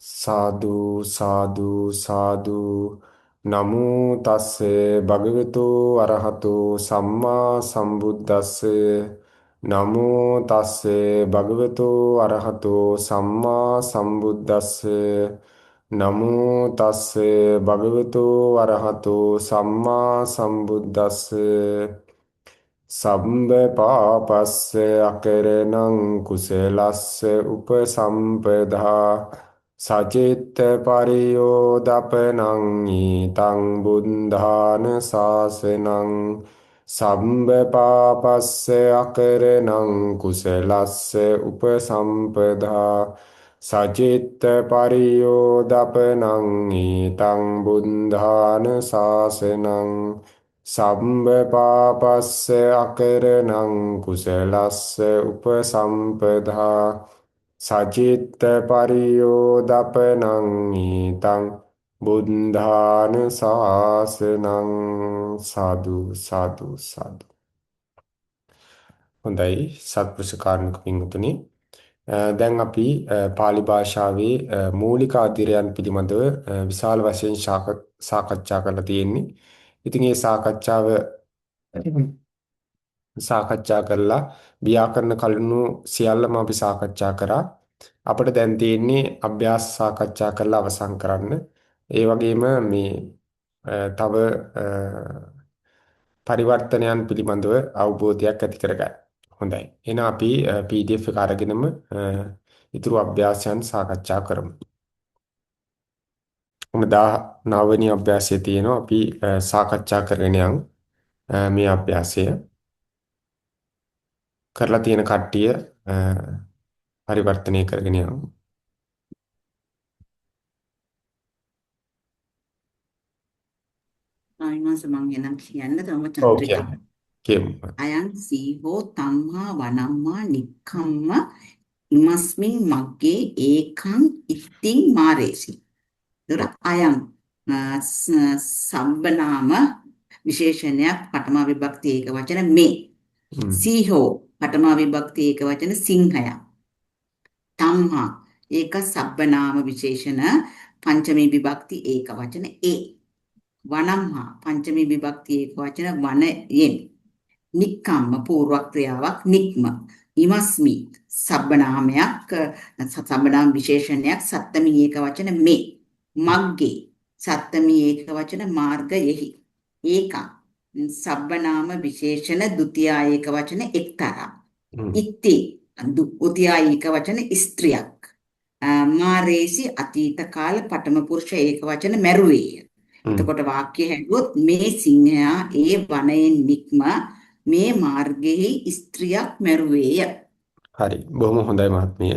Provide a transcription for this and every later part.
සාදු සාදු සාදු නමෝ තස්සේ භගවතු අරහතෝ සම්මා සම්බුද්දස්සේ නමෝ තස්සේ භගවතු අරහතෝ සම්මා සම්බුද්දස්සේ නමෝ තස්සේ භගවතු අරහතෝ සම්මා සම්බුද්දස්සේ සම්බ පාපස්ස අකරණං කුසලස්ස උපසම්පදා සචිත්ත පරියෝදපනං ඊතං බුද්ධාන ශාසනං සම්බ පාපස්ස අකරණං කුසලස්ස උපසම්පදා සචිත්ත පරියෝදපනං ඊතං බුද්ධාන ශාසනං සම්බ පාපස්ස අකරණං කුසලස්ස උපසම්පදා සචිත්ත පරියෝදපනං ඊතං බුද්ධාන ශාසනං සාදු සාදු සාදු. හොඳයි සත්පුරුෂ කාරණක පින්තුනි, දැන් අපි පාලි භාෂාවේ මූලික අධ්‍යයනයන් පිළිබඳව විශාල වශයෙන් සාකච්ඡා කරලා තියෙන්නේ. ඉතින් මේ සාකච්ඡා කරලා ව්‍යාකරණ කරුණු සියල්ලම අපි සාකච්ඡා කරා. අපිට දැන් තියෙන්නේ අභ්‍යාස සාකච්ඡා කරලා අවසන් කරන්න. ඒ වගේම මේ තව පරිවර්තනයන් පිළිබඳව අවබෝධයක් ඇති කරගන්න. හොඳයි. එහෙනම් අපි PDF එක අරගෙනම ඊතුරු අභ්‍යාසයන් සාකච්ඡා කරමු. උන 19 වෙනි අභ්‍යාසයේ තියෙනවා අපි සාකච්ඡා කරගෙන යමු. මේ අභ්‍යාසය කරලා තියෙන කට්ටිය පරිවර්තනය කරගෙන යමු. ආයිමස මං එනම් කියන්න තම ඔව් චන්ද්‍රිකා කියමු. අයං සීහෝ තම්හා වනම්මා නික්ඛම්ම ඉමස්මින් මග්ගේ ඒකං ඉත්තිං මාරේසි. දොර අයං සම්බනාම විශේෂණයක් පඨම විභක්ති ඒක වචන මේ සීහෝ පඨම විභක්ති ඒක වචන සිංහය තම්හා ඒක සබ්බනාම විශේෂණ පංචමී විභක්ති ඒක වචන ඒ වනම්හා පංචමී විභක්ති ඒක වචන වනයෙන් නික්කම්ම පූර්ව ක්‍රියාවක් නික්ම ඉමස්මි සබ්බනාමයක් සබ්බනාම විශේෂණයක් සත්තමී ඒක වචන මේ මග්ගේ සත්තමී ඒක වචන මාර්ගයෙහි ඒකං සබ්බනාම විශේෂණ ဒ ුතියා ඒක වචන එක්තරා ඉත්ති උතියා ඒක වචන ස්ත්‍රියක් මාරේසි අතීත කාල පඨම පුරුෂ ඒක වචන මැරුවේය. එතකොට වාක්‍ය හැදුවොත් මේ සිංහයා ඒ වනයෙන් නික්ම මේ මාර්ගයේ ස්ත්‍රියක් මැරුවේය. හරි. බොහොම හොඳයි මහත්මිය.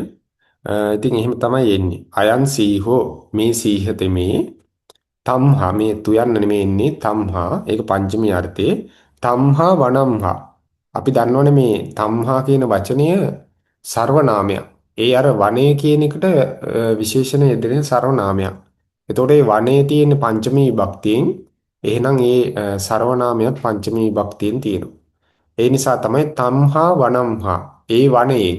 ඉතින් එහෙම තමයි එන්නේ. අයන් සීහෝ මේ සීහත මේ තම්හා මේ තුයන්න නෙමෙයි එන්නේ තම්හා ඒක පංචමී අර්ථයේ තම්හා වනම්හා. අපි දන්නවනේ මේ තම්හා කියන වචනය සර්වනාමයක්. ඒ අර වනයේ කියන එකට විශේෂණ යෙදෙන සර්වනාමයක්. එතකොට මේ වනයේ තියෙන පංචමී විභක්තියෙන් එහෙනම් ඒ සර්වනාමයක් පංචමී විභක්තියෙන් තියෙනවා. ඒ නිසා තමයි තම්හා වනම්හා ඒ වනයේ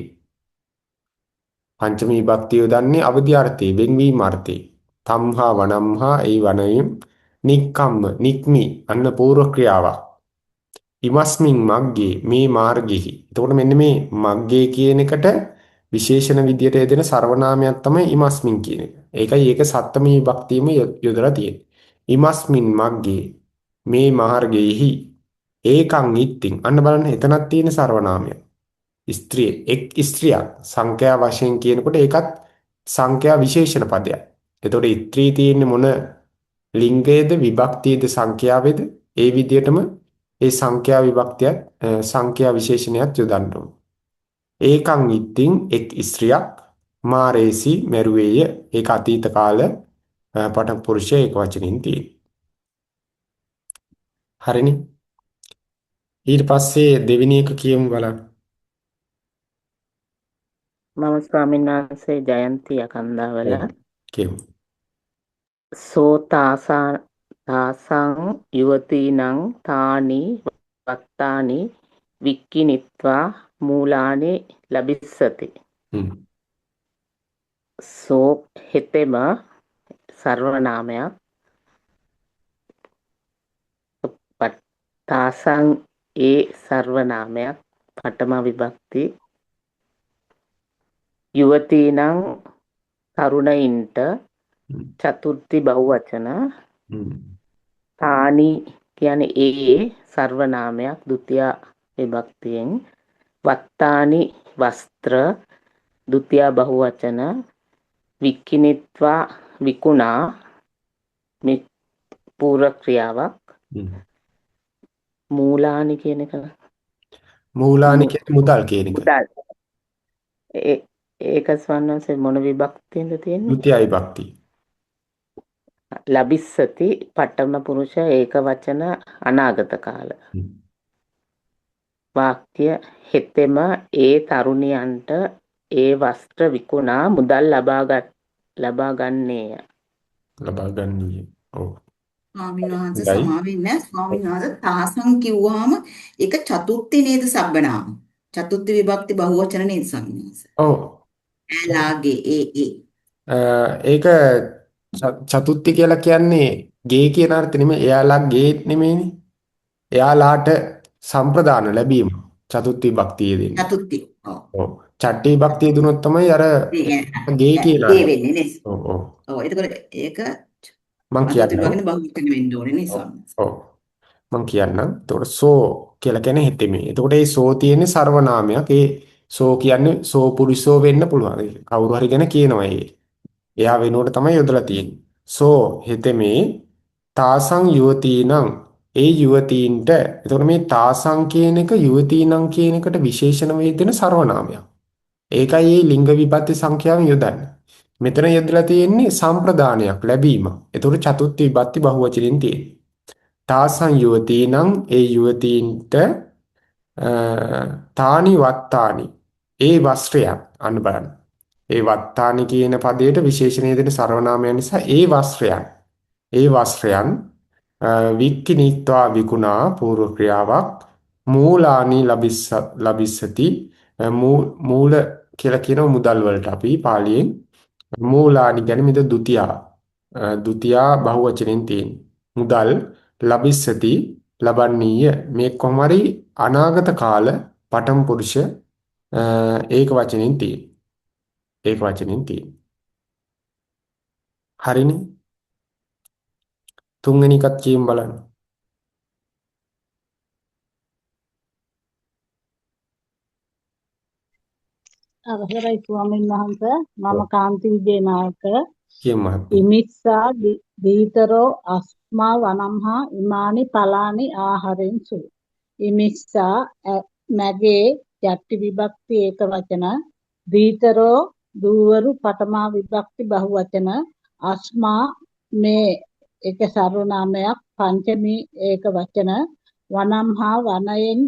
පංචමී විභක්තිය යොදන්නේ අවදි අර්ථේ වෙන්වීම අර්ථේ. තම්හා වනම්හා ඒ වනයෙන් නික්කම්ම නික්මි අන්න පූර්ව ක්‍රියාවක්. ඉමස්මින් මග්ගේ මේ මාර්ගෙහි. එතකොට මෙන්න මේ මග්ගේ කියන එකට විශේෂණ විදියට යෙදෙන සර්වනාමයක් තමයි ඉමස්මින් කියන එක. ඒකයි ඒක සත්තමී විභක්තියම යොදලා තියෙන්නේ. ඉමස්මින් මග්ගේ මේ මාර්ගෙහි ඒකං ඉත්තිං අන්න බලන්න එතනක් තියෙන සර්වනාමය. ස්ත්‍රිය එක් ස්ත්‍රියක් සංඛ්‍යා වශයෙන් කියනකොට ඒකත් සංඛ්‍යා විශේෂණ පදයක්. එතකොට ස්ත්‍රී තියෙන්නේ මොන ලිංගයේද විභක්තියේද සංඛ්‍යාවේද ඒ විදිහටම ඒ සංඛ්‍යා විභක්තියත් සංඛ්‍යා විශේෂණයත් යොදන්න ඕන. ඒකං ඉත්තිං එක් ස්ත්‍රියක් මාරේසි මෙරුවේය ඒක අතීත කාල පඨම පුරුෂය ඒක වචනින් තියෙන්නේ. හරිනේ. ඊට පස්සේ දෙවෙනි එක කියමු බලන්න. මම ස්වාමීන් වහන්සේ ජයන්ති අකන්දාවල කියමු. සෝතාසං යුවතීනං තානි වත්තානි වික්කිනිත්වා මූලානි ලබිස්සති. සෝ හෙතෙම සර්වනාමයක්. තාසං ඒ සර්වනාමයක්. පඨම විභක්ති. යුවතීනං තරුණයින්ට චතුර්ථි බහුවචන. තානි කියන්නේ ඒ සර්වනාමයක් ဒုတိ ය විභක්තියෙන්. වත්තානි වස්ත්‍ර ဒုတိ ය බහුවචන. වික්කිනිත්වා විකුණා මේ පූර්ව ක්‍රියාවක්. මූලානි කියන එක මූලානි කියන්නේ මුදල් කියන එක. මුදල්. ඒක ස්වන්නසේ මොන විභක්තියෙන්ද තියෙන්නේ? ဒုတိ ය විභක්ති. ලබිස්සති පඨම පුරුෂ ඒක වචන අනාගත කාල. වාක්‍ය හෙතෙම ඒ තරුණියන්ට ඒ වස්ත්‍ර විකුණා මුදල් ලබා ගන්නේය. ලබා ගන්නීය. ඔව්. ස්වාමීන් වහන්සේ සමාවෙන්නේ නැහැ. ස්වාමීන් වහන්සේ තාසං කිව්වහම ඒක චතුර්ථි නේද සබ්බනාම. චතුර්ථි විභක්ති බහුවචන නේද ස්වාමීන් වහන්සේ. ඔව්. ලාගේ ඒ. ඒක චතුත්ති කියලා කියන්නේ ගේ කියන අර්ථ නෙමෙයි. එයාලා ගේ නෙමෙයිනේ. එයාලාට සම්ප්‍රදාන ලැබීම චතුත්ති විභක්තිය දෙන්නේ. චතුර්ථි. ඔව්. ඔව්. චට්ටි විභක්තිය දුනොත් තමයි අර ගේ කියලා. ඒ වෙන්නේ නේද? ඔව් ඔව්. ඔව්. එතකොට ඒක මං චතුර්ථි කියන්නම්. විභක්තිය බහුවචන වෙන්න ඕනේ නේ ස්වාමීන් වහන්සේ. ඔව්. මං කියන්නම්. එතකොට සෝ කියලා කියන්නේ හෙතෙමේ. එතකොට ඒ සෝ තියෙන්නේ සර්වනාමයක්. ඒ සෝ කියන්නේ සෝ පුරිසෝ වෙන්න පුළුවන්. කවුරු හරි ගැන කියනවා ඒ. එයා වෙනුවට තමයි යොදලා තියෙන්නේ. සෝ හෙතෙමේ තාසං යුවතීනං ඒ යුවතීන්ට. එතකොට මේ තාසං කියන එක යුවතීනං කියන එකට විශේෂණ වේදෙන සර්වනාමයක්. ඒකයි මේ ලිංග විභක්ති සංඛ්‍යාවෙන් යොදන්නේ. මෙතන යොදලා තියෙන්නේ සම්ප්‍රදානයක් ලැබීම. එතකොට චතුත්ථ විභක්ති බහුවචනින් තියෙන්නේ. තාසං යුවතීනං ඒ යුවතීන්ට තානි වත්තානි ඒ වස්ත්‍රයන් අන්න බලන්න. ඒ වත්තානි කියන පදයට විශේෂණය දෙන සර්වනාමයන් නිසා ඒ වස්ත්‍රයන් වික්කිනිත්වා විකුණා පූර්ව ක්‍රියාවක්. මූලානි ලබිස්සති මූල කියලා කියන මුදල් වලට අපි පාලියෙන් මූලානි කියන්නේ මෙතන ဒုတိ ය ဒုတိ ය බහුවචනෙන් තියෙන මුදල් ලබිස්සති ලබන්නීය. මේ කොහොම හරි අනාගත කාල පඨම පුරුෂ ඒක වචනෙන් තියෙන. ඒක වචනෙන් තියෙන. හරිනේ. තුන්වෙනි එකත් කියමු බලන්න. අවසරයි ස්වාමීන් වහන්සේ මම කාන්ති විජේනායක කියමු මහත්තයා. ඉමිස්සා දීතරෝ අස්මා වනම්හා ඉමානි පලානි ආහාරෙන්සු ඉමිස්සා මැගේ යට්ටි විභක්ති ඒක වචන දීතරෝ දූවරු පඨමා විභක්ති බහුවචන අස්මා මේ එක සර්වනාමයක් පංචමී ඒක වචන වනම්හා වනයෙන්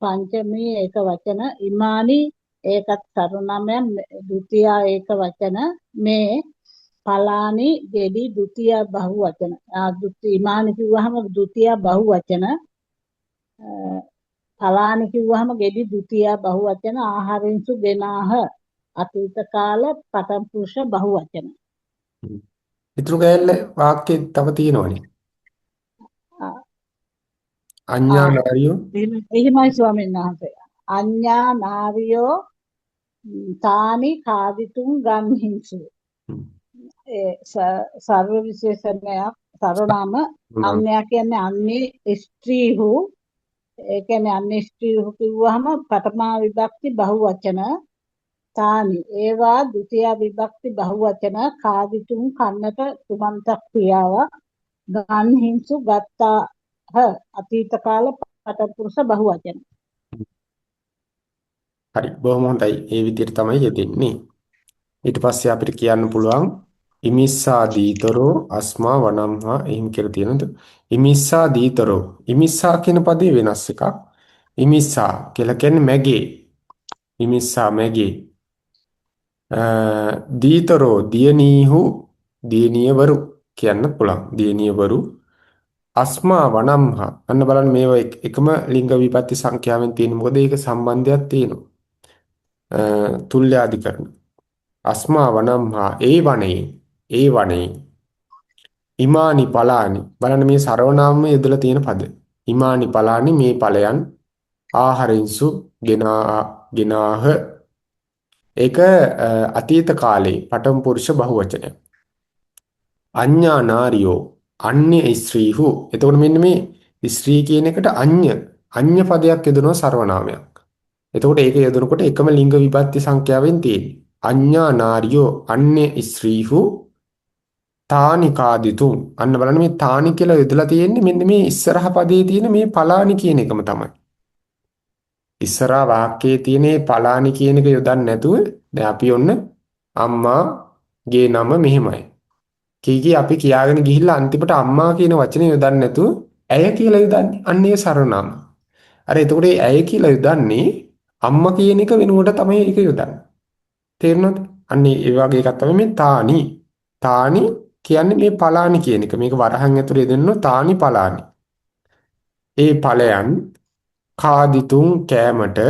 පංචමී ඒක වචන ඉමානි ඒකත් සර්වනාමයක් ဒုတိ ය ඒක වචන මේ පලානි ගෙඩි ဒုတိ ය බහුවචන ඉමානි කිව්වහම ဒုတိ ය බහුවචන පලානි කිව්වහම ගෙඩි ဒုတိ ය බහුවචන ආහාරෙන්සු ගෙනාහ අතීත කාල පඨම පුරුෂ බහුවචන. ඊටු ගෑල්ල වාක්‍යෙ තව තියෙනවනේ. අඤ්ඤා නාරියෝ එහෙමයි ස්වාමීන් වහන්සේ. අඤ්ඤා නාරියෝ තානි කාදිතුන් ගන්හිංසු. ඒ සර්ව විශේෂණයක් සර්වනාම අන්‍යයා කියන්නේ අන්නේ ස්ත්‍රීහු. ඒ කියන්නේ අන්නේ ස්ත්‍රීහු කිව්වහම පඨමා විභක්ති බහුවචන තානි ඒවා ဒုတိ ය විභක්ති බහුවචන කාදිතුන් කන්නට සුමන්ත ක්‍රියාව ගන්හිංසු ගත්තාහ අතීත කාල පඨම පුරුෂ බහුවචන. හරි බොහොම හොඳයි. ඒ විදිහට තමයි යෙදෙන්නේ. ඊට පස්සේ අපිට කියන්න පුළුවන් ඉමිස්සා දීතරෝ අස්මා වනම්හා එහෙම කියලා තියෙනද? ඉමිස්සා දීතරෝ. ඉමිස්සා කියන පදේ වෙනස් එකක්. ඉමිස්සා කියලා කියන්නේ මැගේ. ඉමිස්සා මැගේ. දීතරෝ දියණීහු දියණියවරු කියන්න පුළුවන්. දියණියවරු අස්මා වනම්හා අන්න බලන්න මේවා එකම ලිංග විභක්ති සංඛ්‍යාවෙන් තියෙන මොකද ඒක සම්බන්ධයක් තියෙනවා. තුල්‍යාධිකරණ අස්මා වනම්හා ඒ වනයේ ඉමානි පලානි බලන්න මේ සර්වනාමයේ යෙදලා තියෙන පද. ඉමානි පලානි මේ ඵලයන් ආහාරින්සු ගෙනාහ ඒක අතීත කාලේ පඨම පුරුෂ බහුවචනය. අඤ්ඤා නාරියෝ අන්‍ය ස්ත්‍රීහු. එතකොට මෙන්න මේ ස්ත්‍රී කියන එකට අඤ්ඤ පදයක් යොදනවා සර්වනාමයක්. එතකොට ඒක යොදනකොට එකම ලිංග විභක්ති සංඛ්‍යාවෙන් තියෙන්නේ. අඤ්ඤා නාරියෝ අන්‍ය ස්ත්‍රීහු තානි කාදිතුම්. අන්න බලන්න මේ තානි කියලා යොදලා තියෙන්නේ මෙන්න මේ ඉස්සරහ පදයේ තියෙන මේ පලානි කියන එකම තමයි. ඉස්සරහා වාක්‍යයේ තියෙන මේ පලානි කියන එක යොදන්නේ නැතුව දැන් අපි ඔන්න අම්මාගේ නම මෙහෙමයි. කී අපි කියාගෙන ගිහිල්ලා අන්තිමට අම්මා කියන වචනේ යොදන්නේ නැතුව ඇය කියලා යොදන්නේ. අන්න ඒ සරණාම. අර එතකොට ඒ ඇය කියලා යොදන්නේ අම්මා කියන එක වෙනුවට තමයි ඒක යොදන්නේ. තේරුණාද? අන්න ඒ වගේ එකක් තමයි මේ තානි. තානි කියන්නේ මේ පලානි කියන එක. මේක වරහන් ඇතුලේ දෙන්නෝ තානි පලානි. ඒ ඵලයන් කාදිතුම් කෑමට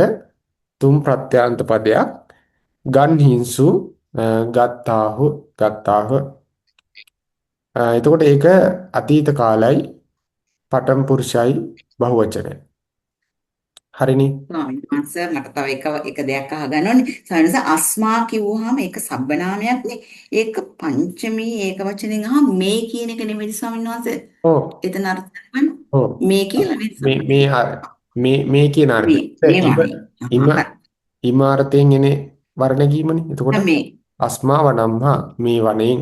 තුම් ප්‍රත්‍යන්ත පදයක් ගන්හින්සු ගත්තාහ. එතකොට ඒක අතීත කාලයි පඨම පුරුෂයි බහුවචනයි. හරිනේ. ස්වාමීන් වහන්සේ මට තව එක දෙයක් අහගන්න ඕනේ. ස්වාමීන් වහන්සේ අස්මා කිව්වහම ඒක සබ්බනාමයක්නේ. ඒක පංචමී ඒක වචනෙන් මේ කියන එක නෙමෙයි ස්වාමීන් වහන්සේ. ඔව්. එතන අර්ථය ගන්න. ඔව්. මේ කියලා නේද? මේ කියන අර්ථය. මේ වගේ. ඉමාරතෙන් එනේ වර්ණ කීමනේ. එතකොට මේ අස්මා වනම්හා මේ වනයෙන්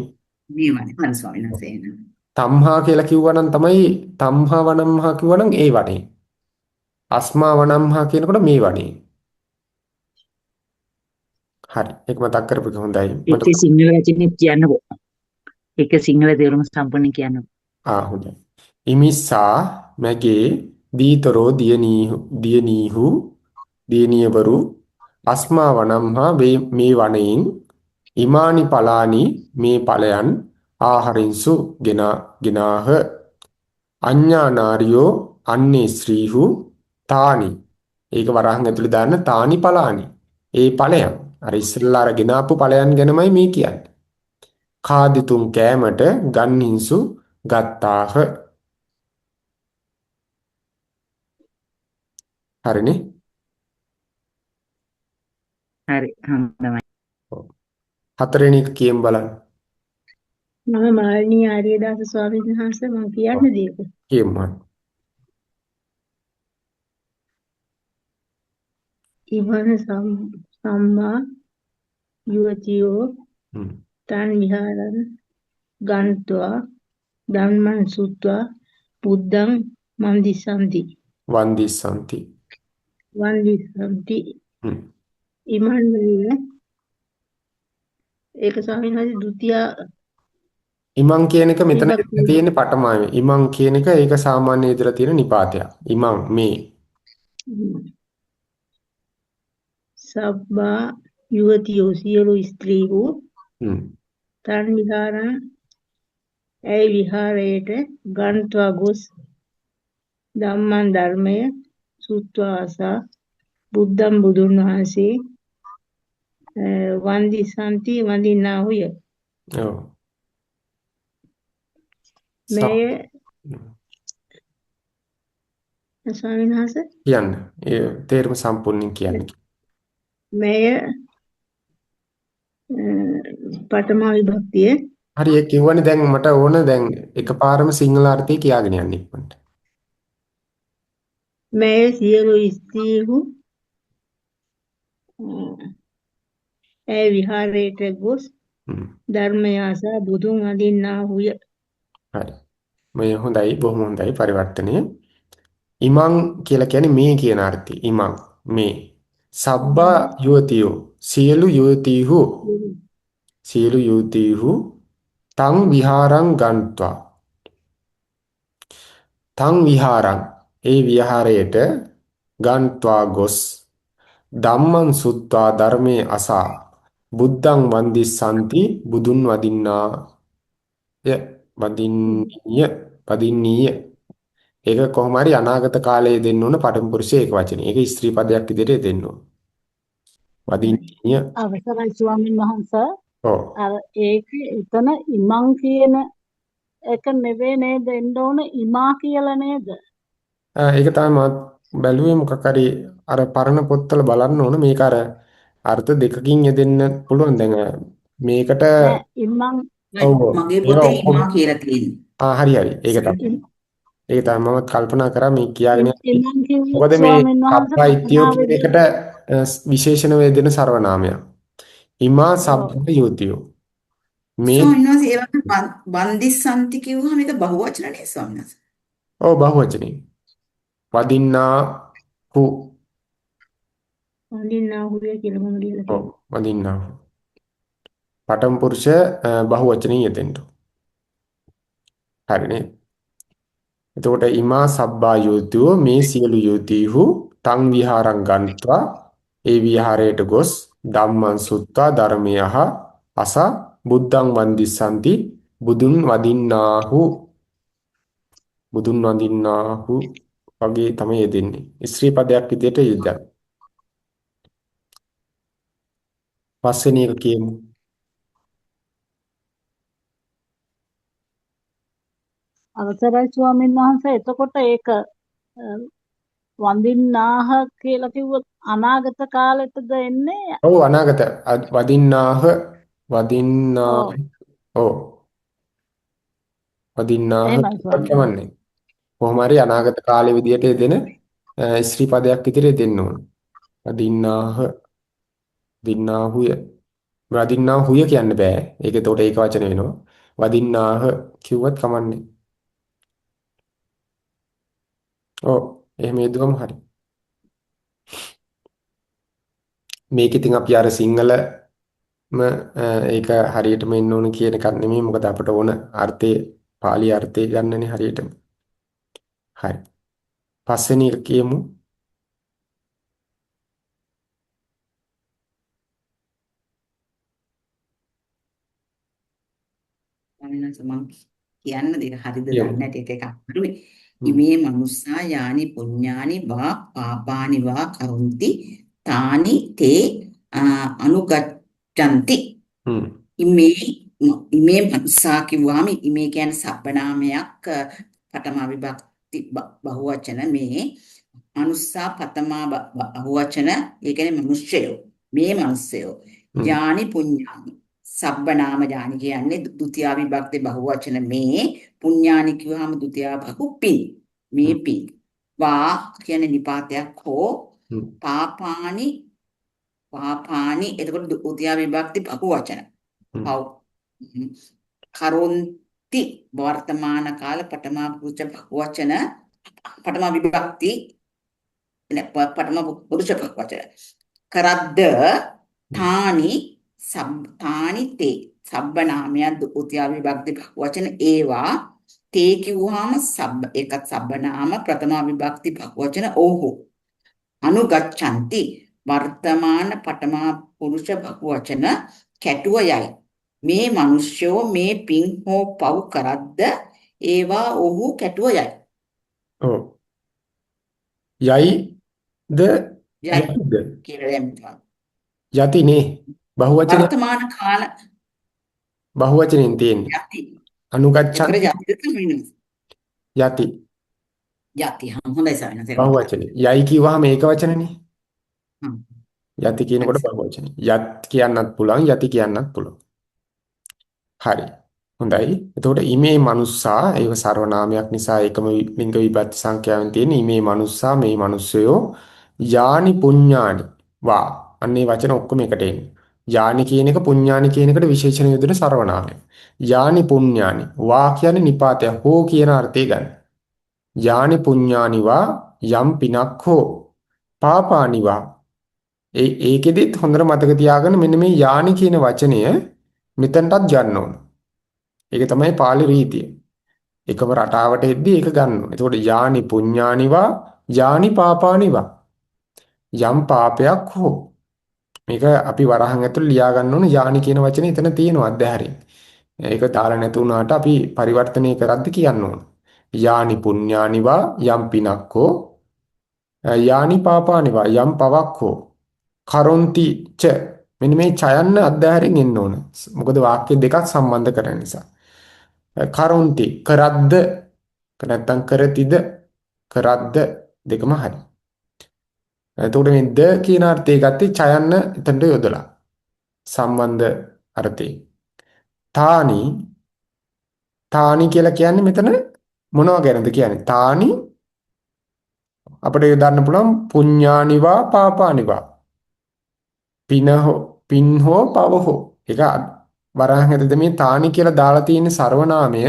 මේ වගේ. හරි ස්වාමීන් වහන්සේ එනවා. තම්හා කියලා කිව්වනම් තමයි තම්හා වනම්හා කිව්වනම් ඒ වනේ. අස්මා වනම්හා කියනකොට මේ වනේ. හරි. ඒක මතක් කරපු එක හොඳයි. ඒකේ සිංහල වචනේ කියන්නකෝ. ඒක සිංහල තේරුම සම්පූර්ණ කියන්නකෝ. හොඳයි. ඉමිස්සා මැගේ දීතරෝ දියණියවරු අස්මා වනම්හා මේ වනයෙන් ඉමානි පලානි මේ ඵලයන් ආහාරින්සු ගෙනාහ අඤ්ඤා නාරියෝ අන්නේ ස්ත්‍රීහු තානි. ඒක වරහන් ඇතුලේ දාන්න තානි පලානි. ඒ ඵලයන් අර ඉස්සෙල්ලා අර ගෙනාපු ඵලයන් ගැනමයි මේ කියන්නේ. කාදිතුම් කෑමට ගන්හින්සු ගත්තාහ. හරිනේ. හරි හම්බුනමයි. හතරවෙනි එක කියමු බලන්න. මම මාළිනී ආර්යදාස ස්වාමීන් වහන්සේ මම කියන්න දෙයක. කියමු. ඉවන සම්මා යුවතියෝ තන් විහාරං ගන්්වා ධම්මං සුත්වා බුද්ධං වන්දිසanti ඉමන් වලින් ඒක ස්වාමීන් වහන්සේ ဒုတိ ඉමං කියන එක මෙතන තියෙන්නේ පටමාවේ. ඉමං කියන එක ඒක සාමාන්‍ය විදිහට තියෙන නිපාතයක්. ඉමං මේ සබ්බා යුවතියෝ සියලු ස්ත්‍රීහු තන් විහාරං ඇයි විහාරයට ගන්්වා ගොස් ධම්මං ධර්මය සුත්වා ආසා බුද්ධං බුදුන් වහන්සේ වන්දිසanti වඳින්නාහුය. ඔව්. මෙය ස්වාමීන් වහන්සේ කියන්න. ඒ තේරුම සම්පූර්ණයෙන් කියන්න. මෙය පඨම විභක්තිය. හරි ඒක කිව්වනේ දැන් මට ඕන දැන් එකපාරම සිංහල අර්ථය කියාගෙන යන්න ඉක්මනට. මෙය සියලු ස්ත්‍රීහු ඒ විහාරයට ගොස් ධර්මය ආසා බුදුන් වඳින්නාහුය. හරි. මේ හොඳයි බොහොම හොඳයි පරිවර්තනය. ඉමං කියලා කියන්නේ මේ කියන අර්ථය. ඉමං මේ සබ්බා යුවතියෝ සියලු යුවතිහු තං විහාරං ගන්්වා තං විහාරං ඒ විහාරයට ගන්්වා ගොස් ධම්මං සුත්වා ධර්මයේ අසා බුද්ධං වන්දිසanti බුදුන් වදින්නීය ඒක කොහොම හරි අනාගත කාලයේ දෙන්න ඕන පඨම පුරුෂයේ ඒක වචනේ. ඒක ස්ත්‍රී පදයක් විදිහට දෙන්න ඕන. වදින්නීය. අවසරයි ස්වාමීන් වහන්සේ. ඔව්. අර ඒක එතන ඉමං කියන එක නෙවෙයි නේද එන්න ඕන ඉමා කියලා නේද? ඒක තමයි මම බැලුවේ මොකක් හරි අර පරණ පොත්වල බලන්න ඕන මේක අර අර්ථ දෙකකින් යෙදෙන්න පුළුවන් දැන් මේකට නෑ ඉමං ඔව් මගේ ඒවා පොතේ ඔක්කොම ඉමා කියලා තියෙනවා. හරි ඒක තමයි ඉම- ඒක තමයි මම කල්පනා කරා මේ කියාගෙන යද්දි. ඉමං කිව්වොත් මොකද මේ ස්වාමීන් වහන්සේ සබ්බයිත්‍යෝ පඨමා කියන විභක්ති එකට විශේෂණ වේදෙන සර්වනාමයක්. ඉමා ඔව් සබ්බ යුතියෝ මේ ස්වාමීන් වහන්සේ ඒ වගේ බන්දිස්සන්ති කිව්වහම ඒක බහුවචන නේ ස්වාමීන් වහන්සේ. ඔව් බහුවචනේ වදින්නා හු වඳින්නා හුරිය කියලා මම ලියලා ඔව් තියෙනවා. වදින්නා හු පඨම පුරුෂ බහුවචනේ යෙදෙන්න. හරිනේ. එතකොට ඉමා සබ්බා යුතියෝ මේ සියලු යුතිහු තං විහාරං ගන්ත්වා ඒ විහාරයට ගොස් ධම්මං සුත්තා ධර්මයහ අස බුද්ධං වන්දිස්සanti බුදුන් වදින්නාහු වගේ තමයි යෙදෙන්නේ. ස්ත්‍රී පදයක් විදිහට යෙදෙනවා. පස්වෙනි එක කියමු. අවසරයි ස්වාමීන් වහන්සේ එතකොට ඒක වඳින්නාහ කියලා කිව්වොත් අනාගත කාලෙටද එන්නේ? ඔව් අනාගත වදින්නාහ ඔව් ඔව් වදින්නාහ එහෙමයි ස්වාමීන් වහන්සේ. කමන්නේ. කොහොම හරි අනාගත කාලේ විදිහට යෙදෙන ස්ත්‍රී පදයක් විදිහට දෙන්න ඕන. වදින්නාහ දින්නාහුය වදින්නාහුය කියන්න බෑ. ඒක එතකොට ඒක වචන වෙනවා. වදින්නාහ කිව්වත් කමන්නේ. ඔව් එහෙම යෙදුවම හරි. මේක ඉතින් අපි අර සිංහලම ඒක හරියටම එන්න ඕන කියන එකක් නෙමෙයි. මොකද අපට ඕන අර්ථයේ පාලි අර්ථය ගන්නනේ හරියටම. හරි. පස්වෙනි එක කියමු. ස්වාමීන් වහන්සේ මම කියන්න දෙක හරිද කියමු. දන්නේ නැති එක අමාරුයි. හ්ම්. ඉමේ මනුස්සා යානි පුඤ්ඤානි වා පාපානි වා කරුන්ති තානි තේ අනුගච්ඡanti. හ්ම්. ඉමේ මනුස්සා කිව්වහම ඉමේ කියන්නේ සබ්බනාමයක් පඨම විභක්ති බහුවචන මේ මනුස්සා පතමා බහුවචන ඒ කියන්නේ මිනිස්සයෝ මේ මිනිස්සයෝ හ්ම්. යානි පුඤ්ඤානි සබ්බනාම යානි කියන්නේ ဒုတိ ය විභක්ති බහුවචන මේ පුඤ්ඤානි කිව්වහම ဒုတိ ය බහු පින් මේ හ්ම්. පින් වා කියන්නේ නිපාතයක් හෝ හ්ම්. පාපානි එතකොට ဒုတိ ය විභක්ති බහුවචන හ්ම්. පව් කරොන්ති වර්තමාන කාල පඨම පුරුෂ බහුවචන පඨම විභක්ති පඨම පුරුෂ බහුවචන කරද්ද තානි තානි තේ සබ්බනාමය ဒုတိ ය විභක්ති බහුවචන ඒවා තේ කිව්වහම ඒකත් සබ්බනාම ප්‍රථම විභක්ති බහුවචන ඕහු අනුගච්ඡanti වර්තමාන පඨම පුරුෂ බහුවචන කැටුව යයි මේ මිනිස්යෝ මේ පින් හෝ පව් කරද්ද ඒවා ඔහු කැටුව යයි. ඔව්. යයිද යයි යතිද කියලා දැම්මා. යතිනේ බහුවචන වර්තමාන කාල බහුවචනෙන් තියෙන්නේ. යති. අනුගච්ඡන් ඒතර යතිද තමයි. යති යති හොඳයි සවිනස ඒක මතකයි. බහුවචනේ. යයි කිව්වහම ඒක වචනනේ. හ්ම්. යති කියනකොට බහුවචනේ. යත් කියන්නත් පුළුවන් යති කියන්නත් පුළුවන්. හරි. හොඳයි. එතකොට ඉමේ මනුස්සා ඒක සර්වනාමයක් නිසා ඒකම ලිංග විභක්ති සංඛ්‍යාවෙන් තියෙන ඉමේ මනුස්සා මේ මිනිස්සයෝ යානි පුඤ්ඤානි වා අන්නේ වචන ඔක්කොම එකට එන්නේ. යානි කියන එක පුඤ්ඤානි කියන එකට විශේෂණ යොදන සර්වනාමය. යානි පුඤ්ඤානි වා කියන්නේ නිපාතය හෝ කියන අර්ථය ගන්න. යානි පුඤ්ඤානි වා යම් පිනක් හෝ පාපානි වා ඒකෙදිත් හොඳට මතක තියාගන්න මෙන්න මේ යානි කියන වචනය මෙතනටත් ගන්න ඕන. ඒක තමයි පාලි රීතිය. එකම රටාවට එද්දී ඒක ගන්න ඕන. එතකොට යානි පුඤ්ඤානිවා යානි පාපානිවා යම් පාපයක් හෝ මේක අපි වරහන් ඇතුළේ ලියා ගන්න ඕන යානි කියන වචනේ එතන තියෙනවා අධ්‍යාහරයෙන්. ඒක දාලා නැතු වුණාට අපි පරිවර්තනය කරද්දි කියන්න ඕන. යානි පුඤ්ඤානිවා යම් පිනක් හෝ යානි පාපානිවා යම් පවක් හෝ කරොන්ති ච මෙන්න මේ චයන්න අධ්‍යාහාරයෙන් එන්න ඕන. මොකද වාක්‍ය දෙකක් සම්බන්ධ කරන නිසා. කරොන්ති කරද්ද නැත්නම් කරතිද කරද්ද දෙකම හරි. එතකොට මේ ද කියන අර්ථය ගත්තේ චයන්න එතනට යොදලා. සම්බන්ධ අර්ථේ. තානි තානි කියලා කියන්නේ මෙතන මොනවා ගැනද කියන්නේ? තානි අපිට යොදන්න පුළුවන් පුඤ්ඤානිවා පාපානිවා. පින් හෝ පව හෝ. ඒක වරහන් ඇතුළත මේ තානි කියලා දාලා තියෙන සර්වනාමය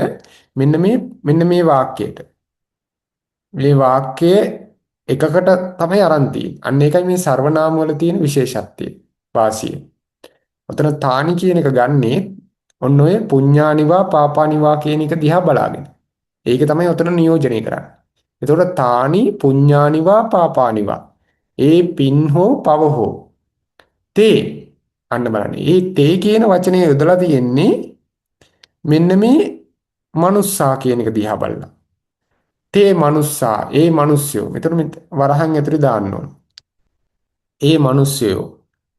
මෙන්න මේ වාක්‍යයට. මේ වාක්‍යයේ එකකට තමයි අරන් තියෙන්නේ. අන්න ඒකයි මේ සර්වනාම වල තියෙන විශේෂත්වය. වාසිය. ඔතන තානි කියන එක ගන්නේ ඔන්න ඔය පුඤ්ඤානිවා පාපානිවා කියන එක දිහා බලාගෙන. ඒක තමයි ඔතන නියෝජනය කරන්නේ. එතකොට තානි පුඤ්ඤානිවා පාපානිවා. ඒ පින් හෝ පව හෝ තේ අන්න බලන්න. ඒ තේ කියන වචනේ යොදලා තියෙන්නේ මෙන්න මේ මනුස්සා කියන එක දිහා බලලා. තේ මනුස්සා ඒ මිනිස්සයෝ. මෙතන වරහන් ඇතුලේ දාන්න ඕන. ඒ මිනිස්සයෝ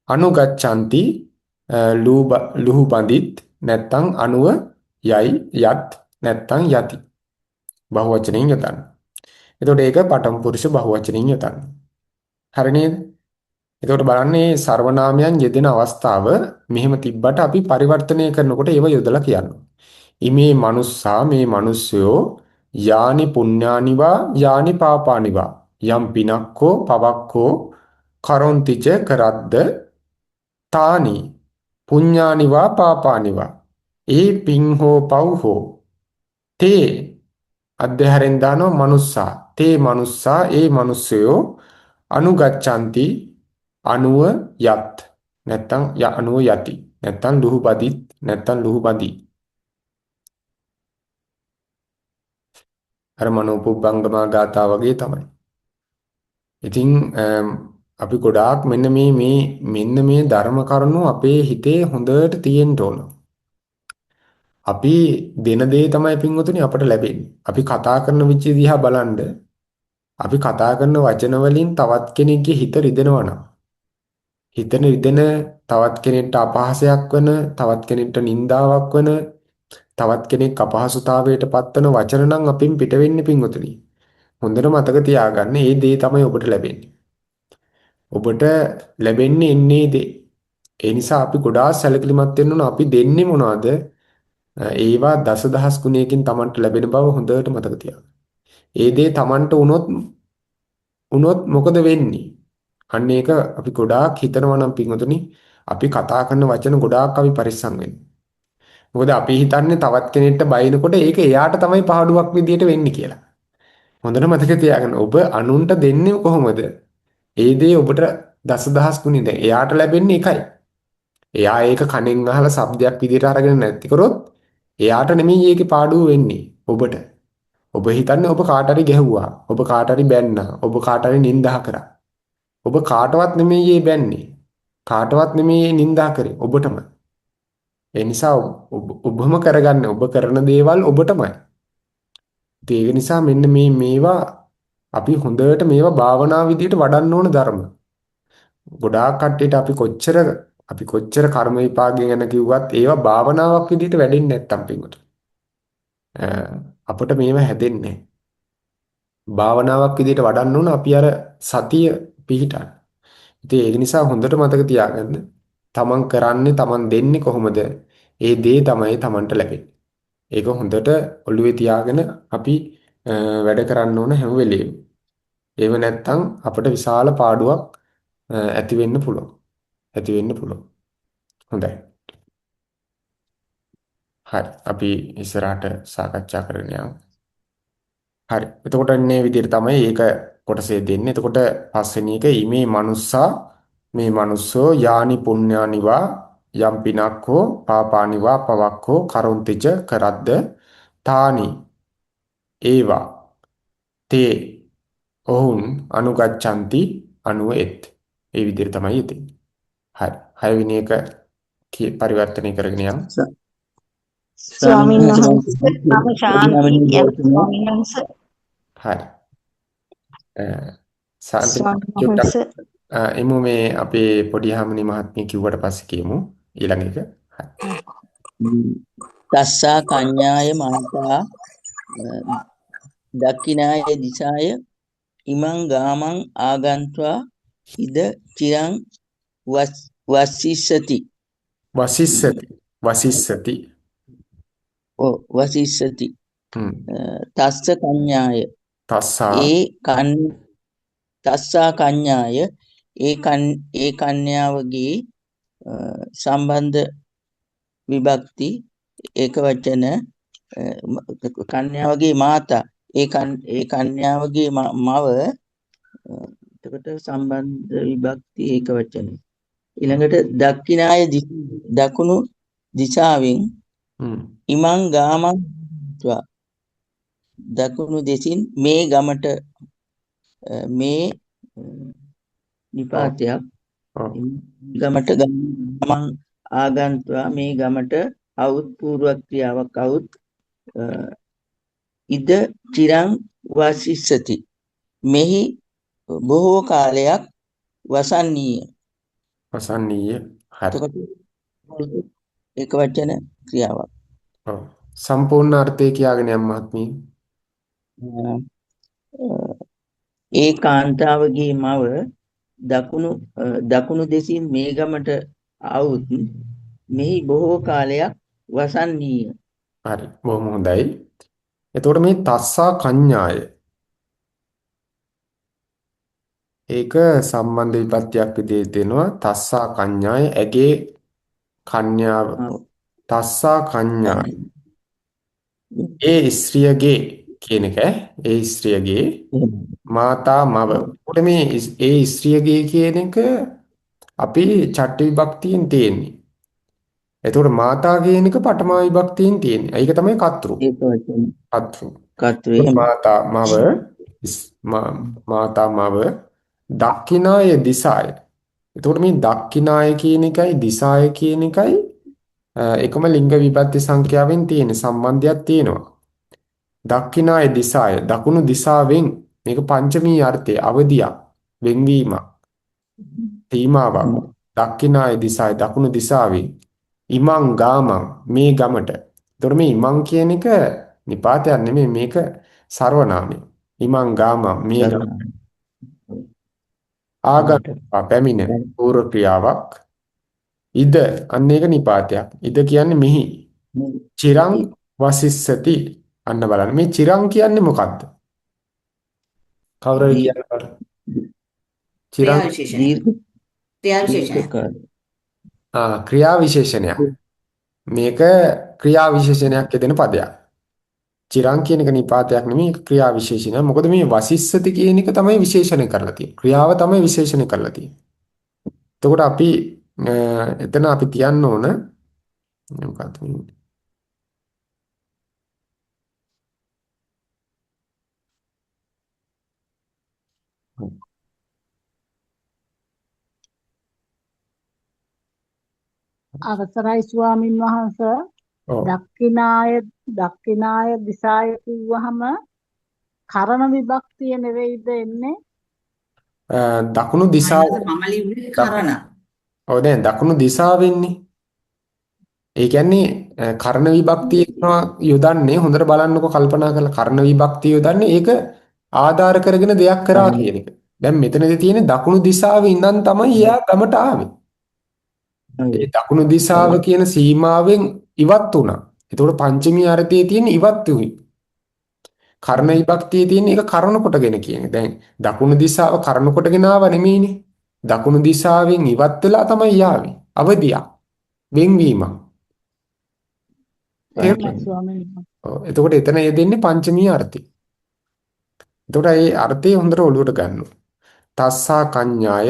අනුගච්ඡanti ලුහු බඳිත් නැත්තම් අනුව යයි යත් නැත්තම් යති. බහුවචනයෙන් යතන. එතකොට ඒක පඨම පුරුෂ බහුවචනයෙන් යතන. හරි නේද? එතකොට බලන්න මේ සර්වනාමයන් යෙදෙන අවස්ථාව මෙහෙම තිබ්බට අපි පරිවර්තනය කරනකොට ඒව යොදලා කියනවා. ඉමේ මනුස්සා මේ මිනිස්සයෝ යානි පුඤ්ඤානිවා යානි පාපානිවා යම් පිනක්කෝ පවක්කෝ කරොන්තිච කරද්ද තානි පුඤ්ඤානිවා පාපානිවා ඒ පින් හෝ පව් හෝ තේ අධ්‍යහරෙන් දානවා මනුස්සා තේ මනුස්සා ඒ මිනිස්සයෝ අනුගච්ඡanti අනුව යත් නැත්තම් අනුව යති නැත්තම් ලුහුබදිත් නැත්තම් ලුහුබදි අර මනෝපුබ්බංගමා ගාථා වගේ තමයි. ඉතින් අපි ගොඩාක් මෙන්න මේ ධර්ම කරුණු අපේ හිතේ හොඳට තියෙන්න ඕන. අපි දෙන දේ තමයි පින්වතුනි අපට ලැබෙන්නේ. අපි කතා කරන විදිහ දිහා බලන්න. අපි කතා කරන වචන වලින් තවත් කෙනෙක්ගේ හිත රිදෙනවා නම් හිත රිදෙන තවත් කෙනෙක්ට අපහාසයක් වෙන තවත් කෙනෙක්ට නින්දාවක් වෙන තවත් කෙනෙක් අපහසුතාවයට පත්වන වචන නම් අපින් පිට වෙන්නේ පින්වතුනි. හොඳට මතක තියාගන්න මේ දේ තමයි ඔබට ලැබෙන්නේ. ඔබට ලැබෙන්නේ එන්නේ දේ. ඒ නිසා අපි ගොඩාක් සැලකිලිමත් වෙන්න ඕන අපි දෙන්නේ මොනවද? ඒවා දසදහස් ගුණයකින් Tamanට ලැබෙන බව හොඳට මතක තියාගන්න. ඒ දේ Tamanට උනොත් මොකද වෙන්නේ? අන්න ඒක අපි ගොඩාක් හිතනවා නම් පින්වතුනි අපි කතා කරන වචන ගොඩාක් අපි පරිස්සම් වෙන්න. මොකද අපි හිතන්නේ තවත් කෙනෙක්ට බයිනකොට ඒක එයාට තමයි පහඩුවක් විදියට වෙන්නේ කියලා. හොඳට මතක තියාගන්න. ඔබ අනුන්ට දෙන්නේ කොහොමද? ඒ දේ ඔබට දසදහස් ගුණෙ දැන් එයාට ලැබෙන්නේ එකයි. එයා ඒක කණෙන් අහලා શબ્දයක් විදියට අරගෙන නැති කරොත් එයාට නෙමෙයි ඒකේ පාඩුව වෙන්නේ ඔබට. ඔබ හිතන්නේ ඔබ කාට හරි ගැහුවා. ඔබ කාට හරි බැන්නා. ඔබ කාට හරි නිඳා කරා. ඔබ කාටවත් නෙමෙයි මේ බැන්නේ. කාටවත් නෙමෙයි නිඳා කරේ. ඔබටම. ඒ නිසා ඔබම කරගන්න ඔබ කරන දේවල් ඔබටමයි. ඒක නිසා මෙන්න මේවා අපි හොඳට මේවා භාවනා විදියට වඩන්න ඕන ධර්ම. ගොඩාක් කට්ටියට අපි කොච්චර කර්ම විපාකය ගැන කිව්වත් ඒවා භාවනාවක් විදියට වැඩෙන්නේ නැත්තම් පිටුට. අපිට මේවා හැදෙන්නේ භාවනාවක් විදියට වඩන්න ඕන අපි අර සතිය පිහිටන්න. ඉතින් ඒක නිසා හොඳට මතක තියාගන්න. තමන් කරන්නේ තමන් දෙන්නේ කොහොමද? ඒ දේ තමයි තමන්ට ලැබෙන්නේ. ඒක හොඳට ඔළුවේ තියාගෙන අපි වැඩ කරන්න ඕන හැම වෙලෙම. ඒව නැත්තම් අපිට විශාල පාඩුවක් ඇති වෙන්න පුළුවන්. හොඳයි. හරි. අපි ඉස්සරහට සාකච්ඡා කරගෙන යමු. හරි. එතකොට මේ විදිහට තමයි ඒක කොටසේ දෙන්නේ. එතකොට පස්වෙනි එක ීමේ මනුස්සා මේ මනුස්සෝ යානි පුඤ්ඤානිවා යම් පිනක්කෝ පාපානිවා පවක්කෝ කරොන්තිච කරද්ද තානි ඒවා තේ ඔවුන් අනුගච්ඡanti අනුව එත්. ඒ විදිහට තමයි යෙදෙන්නේ. හරි. හයවෙනි එක පරිවර්තනය කරගෙන යමු. ස්වාමීන් වහන්සේ මම ශාන්තිය ස්වාමීන් වහන්සේ හරි. ස්වාමීන් වහන්සේ එමු මේ අපේ පොඩි හාමිනේ මහත්මිය කිව්වට පස්සේ කියමු ඊළඟ එක. හරි. තස්සා කඤ්ඤාය මාතා දක්ඛිනාය දිසාය ඉමං ගාමං ආගන්त्वा ඉද චිරං වසිස්සති වසිස්සති. වසිස්සති හ්ම්. තස්ස කඤ්ඤාය තස්සා ඒ කන් තස්සා කඤ්ඤාය ඒ කන්‍යාවගේ සම්බන්ධ විභක්ති ඒක වචන කන්‍යාවගේ මාතා ඒ කන්‍යාවගේ මව එතකොට සම්බන්ධ විභක්ති ඒක වචන ඊළඟට දක්ඛිනාය දකුණු දිශාවෙන් ඉමං ගාමං දකුණු දෙසින් මේ ගමට මේ නිපාතයක් ගමට ගමන් ආගන්තුවා මේ ගමට අවුත් පූර්ව ක්‍රියාවක් අවුත් ඉද චිරං වසිස්සති මෙහි බොහෝ කාලයක් වසන්නීය. හරි. ඒක වචන ක්‍රියාවක්. ඔව්. සම්පූර්ණ අර්ථය කියාගෙන යම් මහත්මිය. ඒ කාන්තාවගේ මව දකුණු දෙසින් මේ ගමට આવුත් මෙහි බොහෝ කාලයක් වසන්නීය. හරි. බොහොම හොඳයි. එතකොට මේ තස්සා කඤ්ඤාය ඒක සම්බන්ධ විපත්තියක් විදිහට දෙනවා. තස්සා කඤ්ඤාය ඇගේ කන්‍යාව. තස්සා කඤ්ඤාය ඒ ස්ත්‍රියගේ කියන එක ඒ ස්ත්‍රියගේ මාතා මව. එතකොට මේ ඒ ස්ත්‍රියගේ කියන එක අපි චට්ට විභක්තියෙන් තියෙන්නේ. එතකොට මාතා කියන එක පඨමා විභක්තියෙන් තියෙන්නේ. ඒක තමයි කතෘ. ඒක වචන කතෘ. මාතා මව දක්ඛිනාය දිසාය. එතකොට මේ දක්ඛිනාය කියන එකයි දිසාය කියන එකයි එකම ලිංග විභක්ති සංඛ්‍යාවෙන් තියෙන සම්බන්ධයක් තියෙනවා. දක්ඛිනාය දිසාය දකුණු දිසාවෙන් මේක පංචමී අර්ථය අවදියක් වෙන්වීමක් තීමාවක්. දක්ඛිනාය දිසාය දකුණු දිසාවෙන් ඉමං ගාමං මේ ගමට. එතකොට මේ ඉමං කියන එක නිපාතයක් නෙමෙයි මේක සර්වනාමය. ඉමං ගාමං මේ ගමට ආගත්වා පැමිණ පූර්ව ක්‍රියාවක්. ඉද අන්න ඒක නිපාතයක්. ඉද කියන්නේ මෙහි. චිරං වසිස්සති. අන්න බලන්න මේ චිරං කියන්නේ මොකක්ද? කවුරුහරි කියන්න බලන්න. චිරං ක්‍රියා විශේෂණයක්. මේක ක්‍රියා විශේෂණයක් යෙදෙන පදයක්. චිරං කියන එක නිපාතයක් නෙමෙයි ක්‍රියා විශේෂණයක්. මොකද මේ වසිස්සති කියන එක තමයි විශේෂණය කරලා තියෙන්නේ. ක්‍රියාව තමයි විශේෂණය කරලා තියෙන්නේ. එතකොට අපි එතන අපි කියන්න ඕන මොකක්ද මේ අවසරයි ස්වාමින් වහන්සේ ඔව්. දක්ඛිනාය දිසාය කිව්වහම කරණ විභක්තිය නෙවෙයිද එන්නේ? දකුණු දිශාව මම ලිව්වේ කරණ. ඔව් දැන් දකුණු දිශාවෙන්නේ. ඒ කියන්නේ කර්ණ විභක්තිය යොදන්නේ හොඳට බලන්නකො කල්පනා කරලා කර්ණ විභක්තිය යොදන්නේ ඒක ආධාර කරගෙන දෙයක් කරා කියන එක. දැන් මෙතනදී තියෙන්නේ දකුණු දිශාවේ ඉඳන් තමයි එයා ගමට ආවේ. ඒ දකුණු දිශාව කියන සීමාවෙන් ඉවත් වුණා. ඒතකොට පංචමී අර්ථයේ තියෙන ඉවත් වුයි. කර්ණ විභක්තියේ තියෙන එක කරණ කොටගෙන කියන්නේ. දැන් දකුණු දිශාව කරණ කොටගෙන ආව නෙමෙයිනේ. දකුණු දිශාවෙන් ඉවත් වෙලා තමයි ආවේ. අවදියක්. වෙන්වීමක්. එතකොට එතන යෙදෙන්නේ පංචමී අර්ථය. එතකොට මේ අර්ථය හොඳට ඔලුවට ගන්න. තස්සා කඤ්ඤාය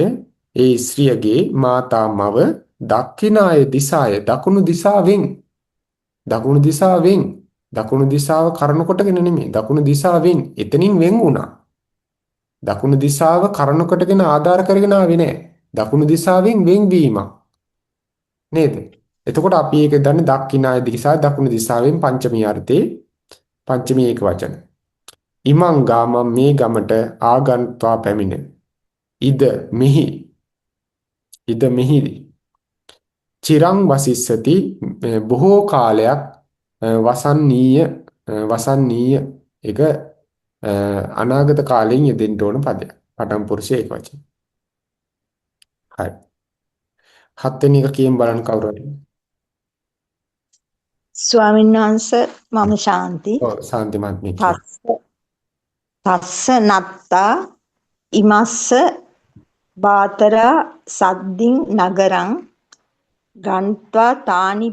ඒ ස්ත්‍රියගේ මාතා මව දක්ඛිනාය දිසාය දකුණු දිශාව කරණ කොටගෙන නෙමෙයි දකුණු දිශාවෙන් එතනින් වෙන් වුණා. දකුණු දිශාව කරණ කොටගෙන ආධාර කරගෙන ආවේ නෑ. දකුණු දිශාවෙන් වෙන්වීමක් නේද? එතකොට අපි ඒක දන්නේ දක්ඛිනාය දිසාව දකුණු දිශාවෙන් පංචමී අර්ථේ පංචමී ඒක වචන. ඉමං ගාමං මේ ගමට ආගන්ත්වා පැමිණ. ඉද මෙහි ඉද මෙහි චිරං වසිස්සති බොහෝ කාලයක් වසන්නීය ඒක අනාගත කාලයෙන් යෙදෙන්න ඕන පදයක්. පඨම පුරුෂ ඒක වචන. හරි. හත්වෙනි එක කියන් බලන්න කවුරු හරි. ස්වාමීන් වහන්සේ මම ශාන්ති. ඔව් ශාන්ති මහත්මිය කියන්න. තස්ස නත්තා ඉමස්ස බාතරා සද්දින් නගරං ගන්්වා තානි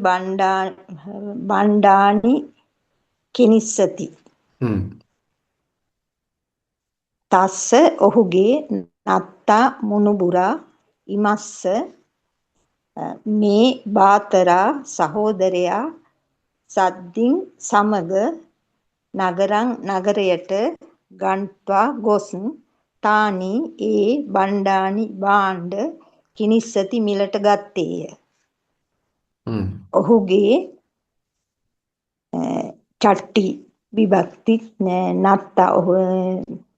බණ්ඩානි කිනිස්සති. තස්ස ඔහුගේ නත්තා මුණුබුරා ඉමස්ස මේ බාතරා සහෝදරයා සද්දින් සමග නගරං නගරයට ගන්්වා ගොස් තානි ඒ බණ්ඩානි භාණ්ඩ කිනිස්සති මිලට ගත්තේය. ඔහුගේ චට්ටි විභක්ති නත්තා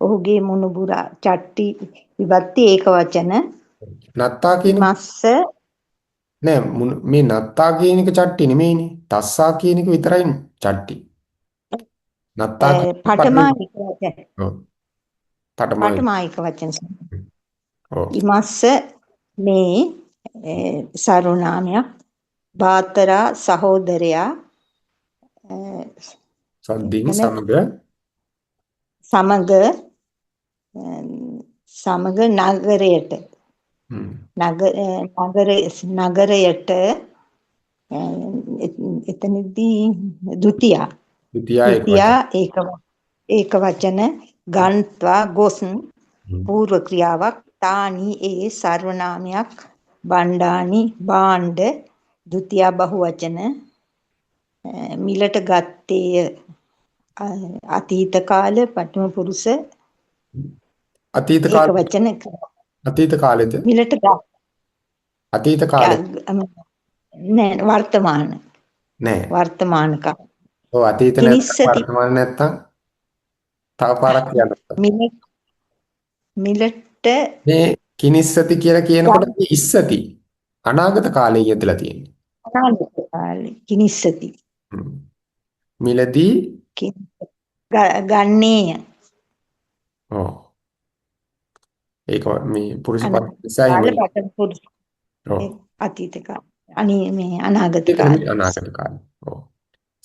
ඔහුගේ මුණුබුරා චට්ටි විභක්ති ඒක වචන නත්තා කියන මස්ස නෑ මේ නත්තා කියන එක චට්ටි නෙමෙයිනේ. තස්සා කියන එක විතරයි චට්ටි. නත්තා පඨමායික වචන. ඔව්. පඨමායික. පඨමායික වචන. ඔව්. ඉමස්ස මේ සර්වනාමයක් බාතරා සහෝදරයා සද්දින් සමග නගරයට නගරයට එතනදී ද්විතිය ඒක වචන ගන්්වා ගොස් පූර්ව ක්‍රියාවක් තානි ඒ සර්වනාමයක් බණ්ඩානි භාණ්ඩ ද්විතිය බහුවචන මිලට ගත්තේය. අතීත කාල පඨම පුරුෂ අතීත කාලෙද මිලට අතීත කාලෙ නෑ වර්තමාන කාල. ඔව් අතීත නැත්නම් වර්තමාන නැත්නම් තව පාරක් කියන්න. මිලට මේ කිනිස්සති කියලා කියනකොට ඉස්සති අනාගත කාලයේ යෙදලා තියෙන්නේ. අනාගත කාලේ කිනිස්සති. මිලදී ගන්නේය. ඔව්. ඒක මේ පුරුෂ පද නිසා එහෙම. ඔව්. අතීත කාල. මේ අනාගත කාල. අනාගත කාල. ඔව්.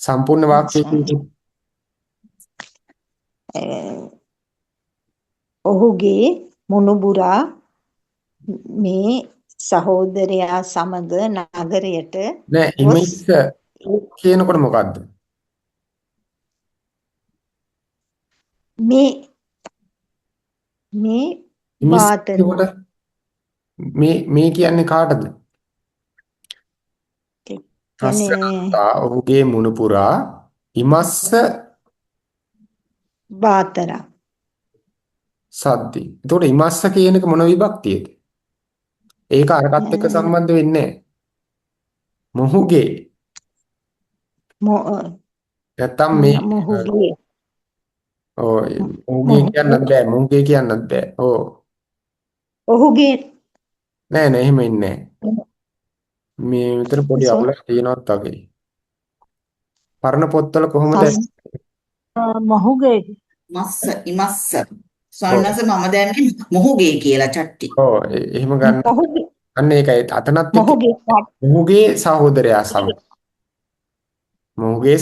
සම්පූර්ණ වාක්‍යයේ ඔහුගේ මුණුබුරා මේ සහෝදරයා සමග නගරයට නෑ ඉමිස්ස කියනකොට මොකද්ද? මේ බාතර මේ කියන්නේ කාටද? ඔහුගේ මුණුපුරා ඉමස්ස බාතරා සද්දි. එතකොට ඉමස්ස කියන එක මොන විභක්තියද? ඒක අරකට එක්ක සම්බන්ධ වෙන්නේ නැහැ. මොහුගේ නැත්තම් මේ මොහුගේ මොහුගේ කියන්නත් බෑ. මොහුගේ කියන්නත් බෑ. ඔහුගේ නෑ එහෙම ඉන්නේ නෑ. මේ විතර පොඩි අවුලක් තියෙනවත් වගේ. පරණ පොත්වල කොහොමද මොහුගේ ඉමස්ස සොන්නස මම දැන්නේ මොහුගේ කියලා චට්ටි. ඔව් එහෙම ගන්න. අන්න ඒකයි අතනත් මොහුගේ සහෝදරයා සමග. මොහුගේ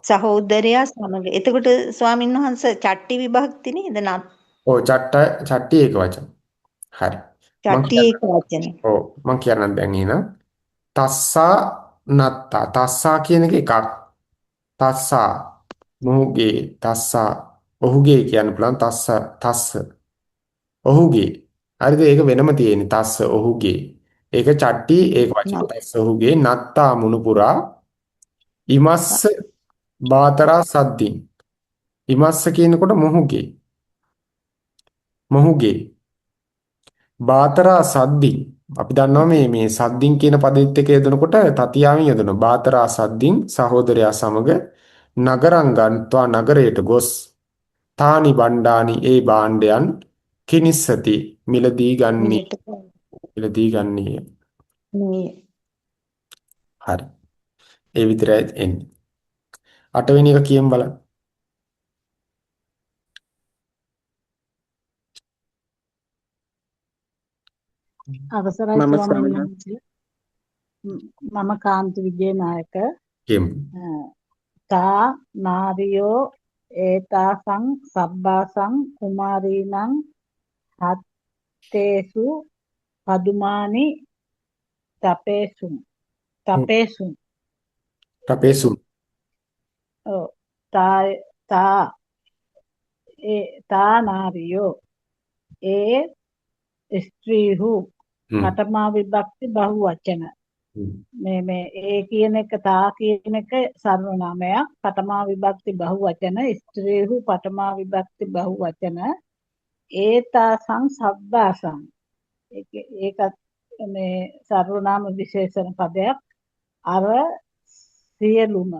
සහෝදරයා සමග. එතකොට ස්වාමීන් වහන්සේ චට්ටි විභක්ති නේද? ඔව් චට්ටි ඒක වචන. හරි. චට්ටි ඒක වචන. ඔව් මම කියන්නම් දැන් එහෙනම්. තස්සා නත්තා. තස්සා කියන එක එකක්. තස්සා මොහුගේ තස්සා ඔහුගේ කියන්න පුළුවන් තස්ස ඔහුගේ. හරිද? ඒක වෙනම තියෙන්නේ තස්ස ඔහුගේ. ඒක චට්ටි ඒක වචන. තස්ස ඔහුගේ නත්තා මුණුපුරා ඉමස්ස බාතරා සද්දින්. ඉමස්ස කියනකොට මොහුගේ බාතරා සද්දින්. අපි දන්නවා මේ සද්දින් කියන පදෙත් එක යොදනකොට තතියාවෙන් යොදනවා. බාතරා සද්දින් සහෝදරයා සමග නගරං ගන්්වා නගරයට ගොස් තානි බණ්ඩානි ඒ භාණ්ඩයන් කිනිස්සති මිලදී ගන්නේ. මිලදී ගන්නේය. මේ හරි. ඒ විතරයි එන්නේ. 8 වෙනි එක කියමු බලන්න. අවසරයි මම ස්වාමීන් ස්වාමීන් වහන්සේ. මම කාන්ති විජේනායක. කියමු. තා නාරියෝ ඒතාසං සබ්බාසං කුමාරීනං හත්තේසු පදුමානි තපේසුම් තපේසුම් ටපේසුම්. ඔව්. තා තා තා නාරියෝ ඒ ස්ත්‍රීහු පඨමා විභක්ති බහුවචන. මේ ඒ කියන එක තා කියන එක සර්වනාමයක්. පඨමා විභක්ති බහුවචන ස්ත්‍රීහු පඨමා විභක්ති බහුවචන ඒතාසං සබ්බාසං ඒකත් මේ සර්වනාම විශේෂණ පදයක්. අර සියලුම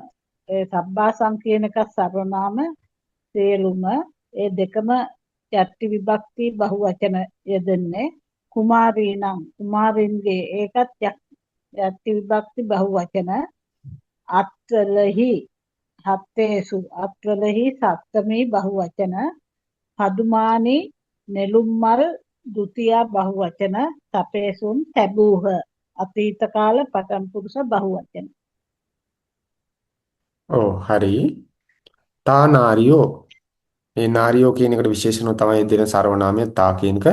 ඒ සබ්බාසං කියන එක සර්වනාම සියලුම ඒ දෙකම යටි විභක්ති බහුවචන යෙදෙන්නේ කුමාරීනම් කුමාරින්ගේ ඒකත් යටි විභක්ති බහුවචන අත්වලහි හත්තේසු අත්වලහි සප්තමී බහුවචන පදුමානි නෙළුම්මල් ဒုတိ ය බහුවචන තපේසුන් තැබූහ අතීත කාල පඨම පුරුෂ බහුවචන. ඔව් හරි. තා නාරියෝ. මේ නාරියෝ කියන එකට විශේෂණව තමයි දෙන සර්වනාමය තා කියන එක.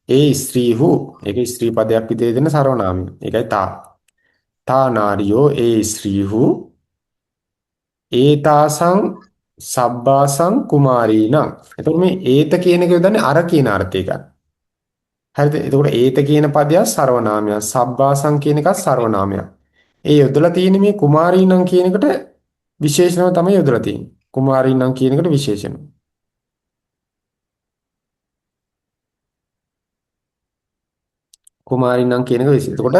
ඒ ස්ත්‍රීහු ඒක ස්ත්‍රී පදයක් විදිහට දෙන සර්වනාමය. ඒකයි තා. තා නාරියෝ ඒ ස්ත්‍රීහු ඒතාසං සබ්බාසං කුමාරීණං. එතකොට මේ ඒත කියන එක යොදන්නේ අර කියන අර්ථය ගන්න. හරිද? එතකොට ඒත කියන පදයක් සර්වනාමයක්. සබ්බාසං කියන එකත් සර්වනාමයක්. ඒ යොදලා තියෙන්නේ මේ කුමාරීණං කියන එකට විශේෂණව තමයි යොදලා තියෙන්නේ. කුමාරීණං කියන එකට විශේෂණව. කුමාරීණං කියන එක විශේෂ. එතකොට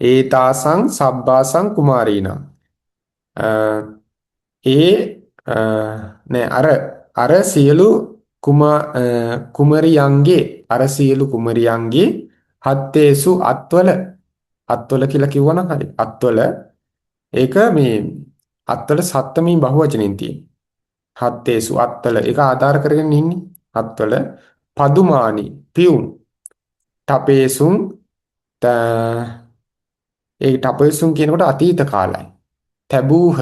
ඒතාසං සබ්බාසං කුමාරීණං. ඒ නෑ අර සියලු කුමරියන්ගේ අර සියලු කුමරියන්ගේ හත්තේසු අත්වල කියලා කිව්වනම් හරි. අත්වල ඒක මේ අත්වල සත්තමී බහුවචනෙන් තියෙන. හත්තේසු අත්වල ඒක ආධාර කරගෙන ඉන්නේ. අත්වල පදුමානි පියුම් තපේසුන් ඒ තපේසුන් කියනකොට අතීත කාලයි. තැබූහ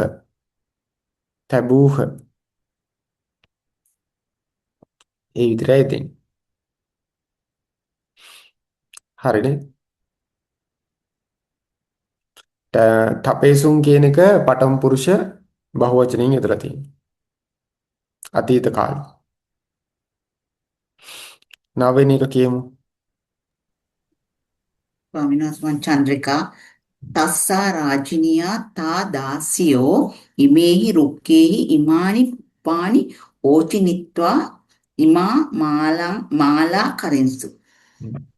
ඒ විතරයි දෙන්නේ. හරිනේ. තපේසුන් කියන එක පඨම පුරුෂ බහුවචනයෙන් යොදලා තියෙනවා. අතීත කාල. නවවෙනි එක කියමු. ස්වාමීන් වහන්සේ චන්ද්‍රිකා තස්සා රාජිනියා තා දාසියෝ ඉමේහි රුක්කේහි ඉමානි පානි ඕචිනිත්වා ඉමා මාලා කරින්සු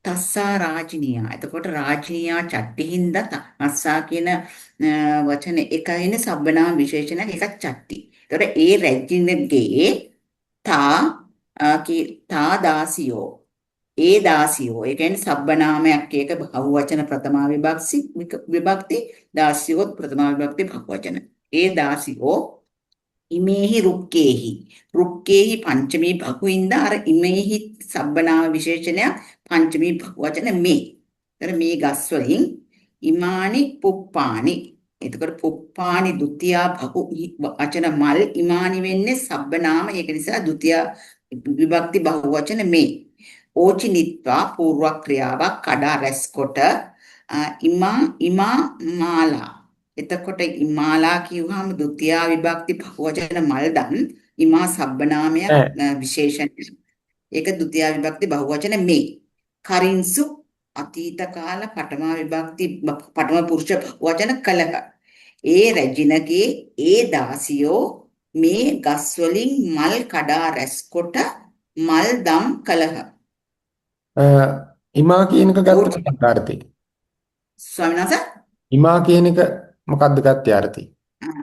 තස්සා රාජිනියා. එතකොට රාජිනියා චට්ටිහින්ද තස්සා කියන වචනේ එකයිනේ සබ්බනාම විශේෂණයක් එකක් චට්ටි. එතකොට ඒ රැජිනගේ තා දාසියෝ ඒ දාසියෝ ඒ කියන්නේ සබ්බනාමයක් ඒක බහුවචන ප්‍රථමා විභක්ති දාසියෝ ප්‍රථමා විභක්ති බහුවචන. ඒ දාසියෝ ඉමේහි රුක්කේහි පංචමී බහුවින්ද අර ඉමේහි සබ්බනාම විශේෂණයක් පංචමී බහුවචන මේ. ඒතර මේ ගස් වලින් ඉමානි පුප්පානි. එතකොට පුප්පානි ဒုတိ ය බහුවචන මල් ඉමානි වෙන්නේ සබ්බනාම ඒක නිසා ဒုတိ ය විභක්ති බහුවචන මේ. ඕචිනිත්වා පූර්ව ක්‍රියාවක් කඩා රැස් කොට ඉමා මාලා. එතකොට ඉමාලා කියුවාම ဒုတိ ය විභක්ති බහුවචන මල්දම් ඉමා සබ්බනාමයක් විශේෂණ. ඒක ဒုတိ ය විභක්ති බහුවචන මේ. කරින්සු අතීත කාල පඨම පුරුෂ බහුවචන කලහ. ඒ රැජිනගේ ඒ දාසියෝ මේ ගස් වලින් මල් කඩා රැස් කොට මල් දම් කලහ. ඉමා කියන එක ගත්තොත් මොකක්ද අර්ථය? ස්වාමීන් වහන්සේ ඉමා කියන එක මොකක්ද ගත්තේ අර්ථය?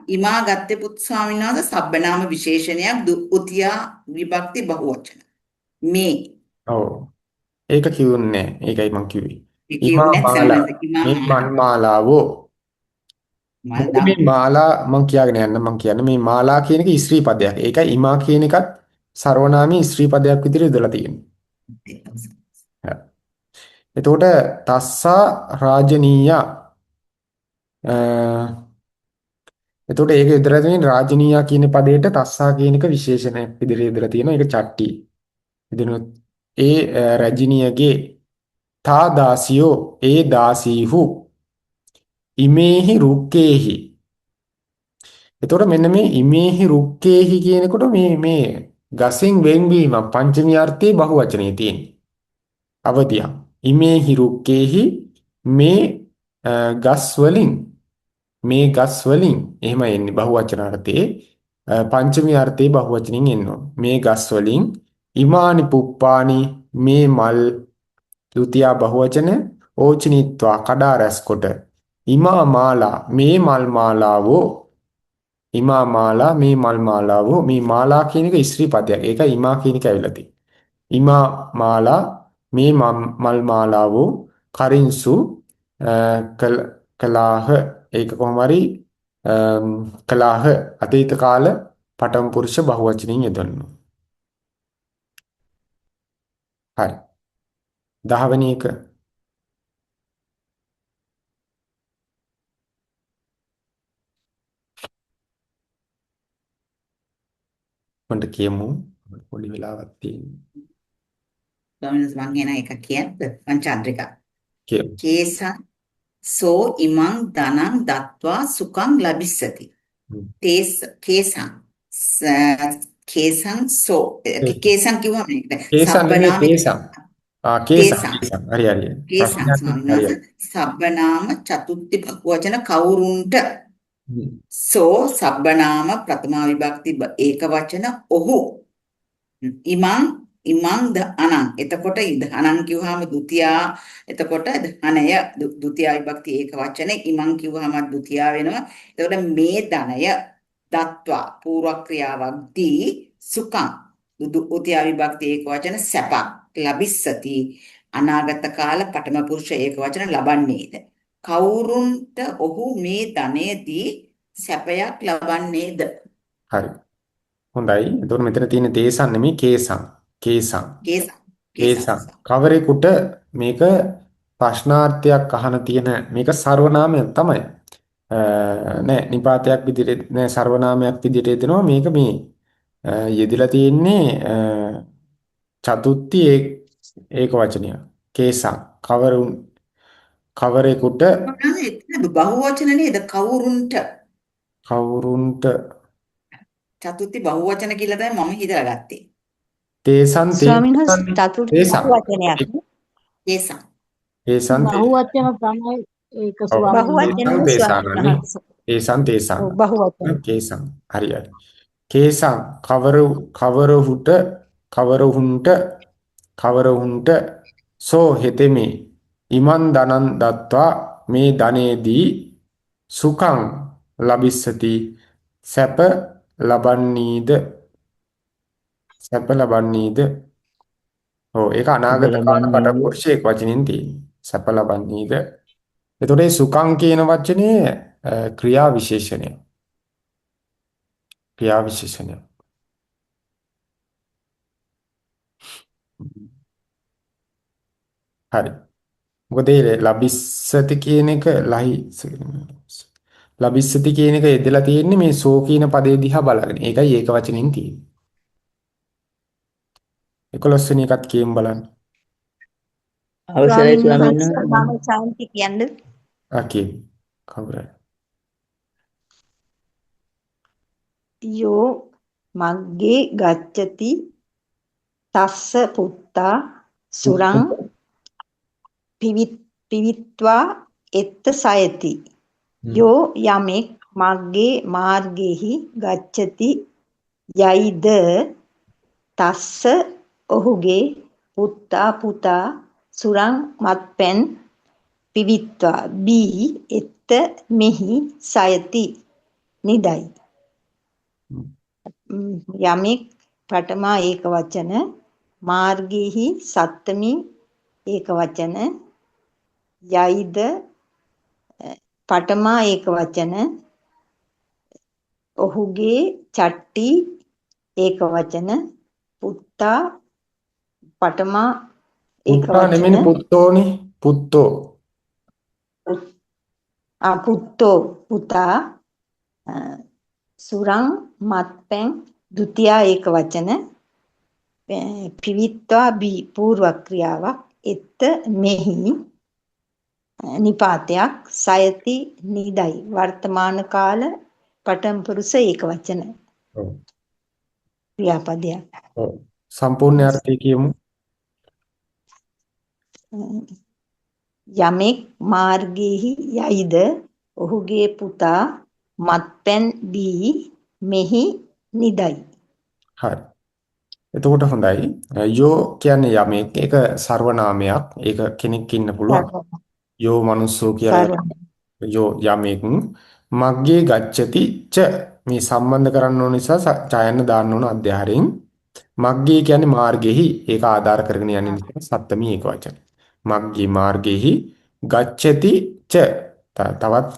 ඉමා ගත්තේ පුත් ස්වාමීන් වහන්සේ සබ්බනාම විශේෂණයක් ဒုတိ ය විභක්ති බහුවචන මේ. ඔව්. ඒක කිව්වන්නේ නැහැ. ඒකයි මම කිව්වේ. ඒ ඉමා කියුනේ මාලා ඉමා මේ මාලා මල් මාලාවෝ. මොකද මල් මේ මාලා මම කියාගෙන යන්න මම කියන්නේ මේ මාලා කියන එක ස්ත්‍රී පදයක්. ඒකයි ඉමා කියන එකත් සර්වනාමී ස්ත්‍රී පදයක් විදිහට යොදලා තියෙන්නේ. හරි. එතකොට තස්සා රාජනීයා එතකොට ඒක යොදලා තියෙන රාජනීයා කියන පදයට තස්සා කියන එක විශේෂණයක් විදිහට යොදලා තියෙනවා. ඒක චට්ටි. එදිනුත් රජිනියගේ තා දාසියෝ ඒ දාසීහු ඉමේහි රුක්කේහි. එතකොට මෙන්න මේ ඉමේහි රුක්කේහි කියනකොට මේ ගසෙන් වෙන්වීම පංචමී අර්ථයේ බහුවචනයේ තියෙන්නේ. අවදිය. ඉමේහි රුක්කේහි මේ ගස් වලින් මේ ගස් වලින් එහෙම එන්නේ බහුවචන අර්ථයේ පංචමී අර්ථයේ බහුවචනින් එනවා. මේ ගස් වලින් ඉමානි පුප්පානි මේ මල් ဒုတိ ය බහුවචන ඕචනිත්වා කඩා රැස් කොට ඉමා මාලා මේ මල් මාලාවෝ ඉමා මාලා මේ මල් මාලාවෝ මේ මාලා කියන එක ස්ත්‍රී පදයක්. ඒකයි ඉමා කියන එක ඇවිල්ලා තියෙන්නේ. ඉමා මාලා මේ මල් මාලාවෝ කරින්සු කලාහ ඒක කොහොම හරි කලාහ අතීත කාල පඨම පුරුෂ බහුවචනින් යෙදෙනවා. හරි. 10 වෙනි එක මන්ට කියමු පොඩි වෙලාවක් තියෙනවා. ස්වාමීන් වහන්සේ මං එන එක කියද්ද පංචාන්ද්‍රිකා කියමු. කේසං සෝ ඉමං ධනං දත්වා සුඛං ලබිස්සති තේස් කේසං සෝ කේසං කිව්වම මේකට කේසන් නෙමෙයි සබ්බනාම කේසන්. කේසන් හරි හරි. කේසං ස්වාමීන් වහන්සේ සබ්බනාම චතුත්ථ බහුවචන කවුරුන්ට සෝ සබ්බනාම ප්‍රථමා විභක්ති ඒක වචන ඔහු ඉමං ද අනං එතකොට අනං කිව්වහම ဒ ුතියා එතකොට ධනය ဒ ුතියා විභක්ති ඒක වචනේ ඉමං කිව්වහම ဒ ුතියා වෙනවා එතකොට මේ ධනය දත්වා පූර්ව ක්‍රියාවක් දී සුඛං ဒ ුතියා විභක්ති ඒක වචන සැපක් ලබිස්සති අනාගත කාල පඨම පුරුෂ ඒක වචන ලබන්නේද කවුරුන්ට ඔහු මේ ධනයේදී සැපයක් ලබන්නේද හරි. හොඳයි. එතකොට මෙතන තියෙන තේසන් නෙමෙයි කේසන්. කේසන්. කේසන්. කවරෙකුට මේක ප්‍රශ්නාර්ථයක් අහන තියෙන මේක සර්වනාමයක් තමයි. නෑ නිපාතයක් විදිහට නෑ සර්වනාමයක් විදිහට එතනවා මේක මේ යෙදিলা තියෙන්නේ චතුත්ථි ඒක වචනය. කේසන්. කවරෙකුට බහුවචන නේද කවුරුන්ට චතුත්ථි බහුවචන කියලා තමයි මම හිතලා ගත්තේ. තේසන් ස්වාමීන් වහන්සේ චතුර්ථ තේසන්. බහුවචනයක්. තේසං. තේසන් බහුවචන තමයි ඒක ස්වාමීන් බහුවචන ස්වාමීන් වහන්සේ. තේසන්. ඔව් බහුවචන. කේසන්. හරියට. කේසන් කවරහුන්ට සෝ හෙතෙමි ඉමන් ධනං දත්වා මේ ධනේදී සුඛං ලබිස්සති සැප ලබන්නීද ඔව් ඒක අනාගත කාල පඨම පුරුෂයෙක් වචනින් තියෙන්නේ සැප ලබන්නීද එතකොට මේ සුඛං කියන වචනේ ක්‍රියා විශේෂණය හරි මොකද මේ ලබිස්සති කියන එක ලබිස්සති කියන එක යෙදලා තියෙන්නේ මේ සෝ කියන පදේ දිහා බලගෙන. ඒකයි ඒක වචනෙන් තියෙන්නේ. 11 වෙනි එකත් කියමු බලන්න. අවසරයි ස්වාමීන් වහන්සේ. මම සාන්ති කියන්නේ කියමු. කවුරුයි? යෝ මග්ගේ ගච්ඡති තස්ස පුත්තා සුරං පිවිත්වා එත්ත සයති යෝ යමෙක් මග්ගේ මාර්ගෙහි ගච්ඡති යයිද තස්ස ඔහුගේ පුතා සුරං මත්පැන් පිවිත්වා බී එත්ත මෙහි සයති නිදයි යමෙක් පඨමා ඒක වචන මාර්ගෙහි සත්තමි ඒක වචන යයිද පඨමා ඒක වචන ඔහුගේ චට්ටි ඒක වචන පුත්තා පඨමා ඒක පුත්තා වචන නෙමෙයි පුත්තෝනේ. පුත්තෝ. පුත්තෝ පුතා සුරං මත්පැන් ဒုတိ ය ඒක වචන පිවිත්වා බී පූර්ව ක්‍රියාවක් එත් මෙහි නිපාතයක් සයති නිදයි වර්තමාන කාල පඨම පුරුෂ ඒක වචන ඔව්. ක්‍රියාපදයක් ඔව්. සම්පූර්ණ අර්ථය කියමු. යමෙක් මාර්ගයේහි යයිද ඔහුගේ පුතා මත්පැන් බී මෙහි නිදයි. හරි. එතකොට හොඳයි. යෝ කියන්නේ යමෙක්. ඒක සර්වනාමයක්. ඒක කෙනෙක් ඉන්න පුළුවන්. යෝ මනුස්සෝ කියලා යෝ යමෙක් මග්ගේ ගච්ඡති ච මේ සම්බන්ධ කරන්න ඕන නිසා ඡායන්න දාන්න ඕන අධ්‍යාහරයෙන් මග්ගේ කියන්නේ මාර්ගෙහි ඒක ආධාර කරගෙන යන්නේ නිසා සත්ත්මී ඒක වචන මග්ගේ මාර්ගෙහි ගච්ඡති ච තවත්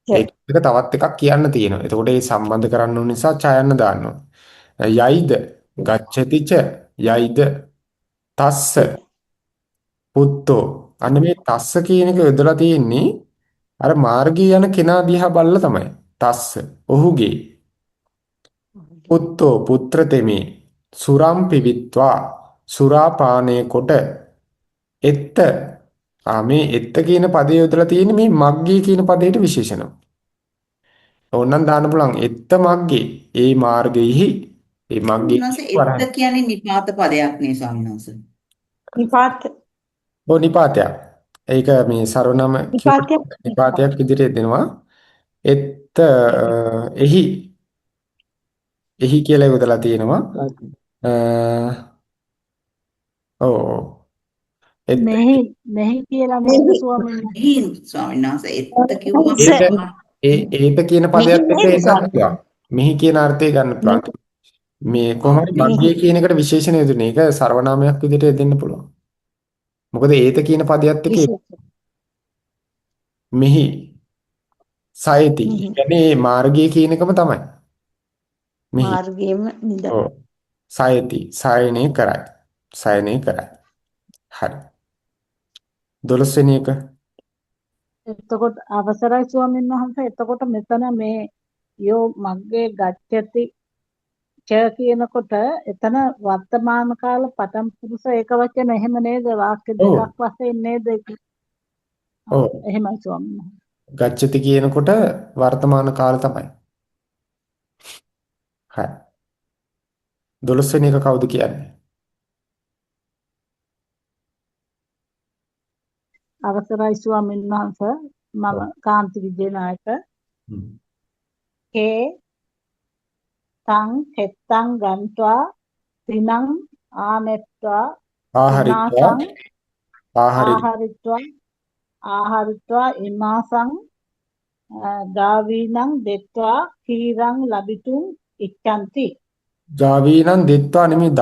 ඒක තවත් එකක් කියන්න තියෙනවා. එතකොට ඒ සම්බන්ධ කරන්න ඕන නිසා ඡායන්න දාන්න ඕන. යයිද ගච්ඡති ච යයිද තස්ස පුත්තෝ අන්න මේ තස්ස කියන එක යොදලා තියෙන්නේ අර මාර්ගයේ යන කෙනා දිහා බලලා තමයි. තස්ස ඔහුගේ පුත්තෝ පුත්‍ර තෙමේ සුරම් පිවිත්වා සුරාපානය කොට එත්ත මේ එත්ත කියන පදේ යොදලා තියෙන්නේ මේ මග්ගේ කියන පදයට විශේෂණව. ඕනනම් දාන්න පුළුවන් එත්ත මග්ගේ ඒ මාර්ගයේහි ඒ මග්ගේ ස්වාමීන් එත්ත කියන්නේ නිපාත පදයක් නේ ස්වාමීන් වහන්සේ. නිපාත නිපාතයක්. ඒක මේ සර්වනම නිපාතයක් විදිහට දෙනවා. එත්ත එහි කියලා යොදලා තියෙනවා. මෙහි කියලා නේද ස්වාමීන් වහන්සේ එත්ත කිව්වම ඒත කියන පදයක් එක්ක එන්නත් පුළුවන්. මෙහි කියන අර්ථය ගන්න පුළුවන්. මේ කොහොමද මග්ගේ කියන එකට විශේෂණ යොදන්නේ. ඒක සර්වනාමයක් විදිහට දෙන්න පුළුවන්. මොකද ඒත කියන පදයක් එක්ක මෙහි සයති. කියන්නේ මාර්ගය කියන එකම තමයි. මාර්ගයේම නිදා. ඔව්. සයති. සයනේ කරයි. සයනේ කරයි. හරි. 12 වෙනි එක. එතකොට අවසරයි ස්වාමීන් වහන්සේ. එතකොට මෙතන මේ යෝ මග්ගේ ගච්ඡති ච කියනකොට එතන වර්තමාන කාල පඨම පුරුෂ ඒක වචන එහෙම නේද? වාක්‍ය දෙකක් වශයෙන් නේද? ඔව්. එහෙමයි ස්වාමීන් වහන්සේ. ගච්ඡති කියනකොට වර්තමාන කාල තමයි. හරි. 12 වෙනි එක කවුද කියන්නේ? අවසරයි ස්වාමීන් වහන්සේ. මම කාන්ති විජේනායක. කේ තං හෙත්තං ගන්්වා තිනං ආනෙත්වා ආහාරිත්වා ඉමාසං ගාවීනං දෙත්වා කීරං ලබිතුං ඉච්ඡන්ති. ගාවීනං දෙත්වා නෙමෙයි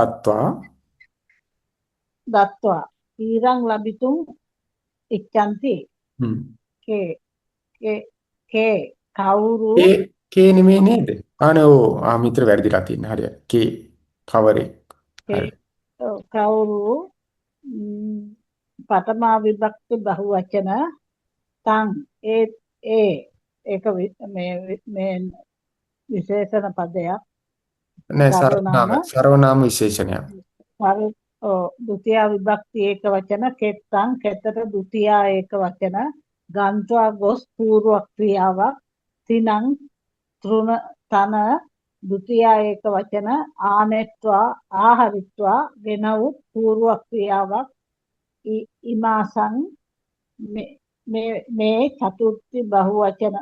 දත්වා කීරං ලබිතුං ඉච්ඡන්ති. කේ කවුරු කේ නෙමෙයි නේද? අනේ මිත්‍ර වැරදිලා තියෙන. හරියට. කේ කවරේ. හරි. කවුරු පඨමා විභක්ති බහුවචන තං ඒක මේ විශේෂණ පදයක් නෑ සර්වනාම විශේෂණයක්. ဒုတိ ය විභක්ති ඒක වචන කෙත්තං කෙතට ဒုတိ ය ඒක වචන ගන්්වා ගොස් පූර්ව ක්‍රියාවක් තිනං තෘණ තන ဒုတိ ය ඒක වචන ආනෙත්වා ආහරිත්වා ගෙනවුත් පූර්ව ක්‍රියාවක් ඉමාසං මේ චතුර්ථි බහුවචන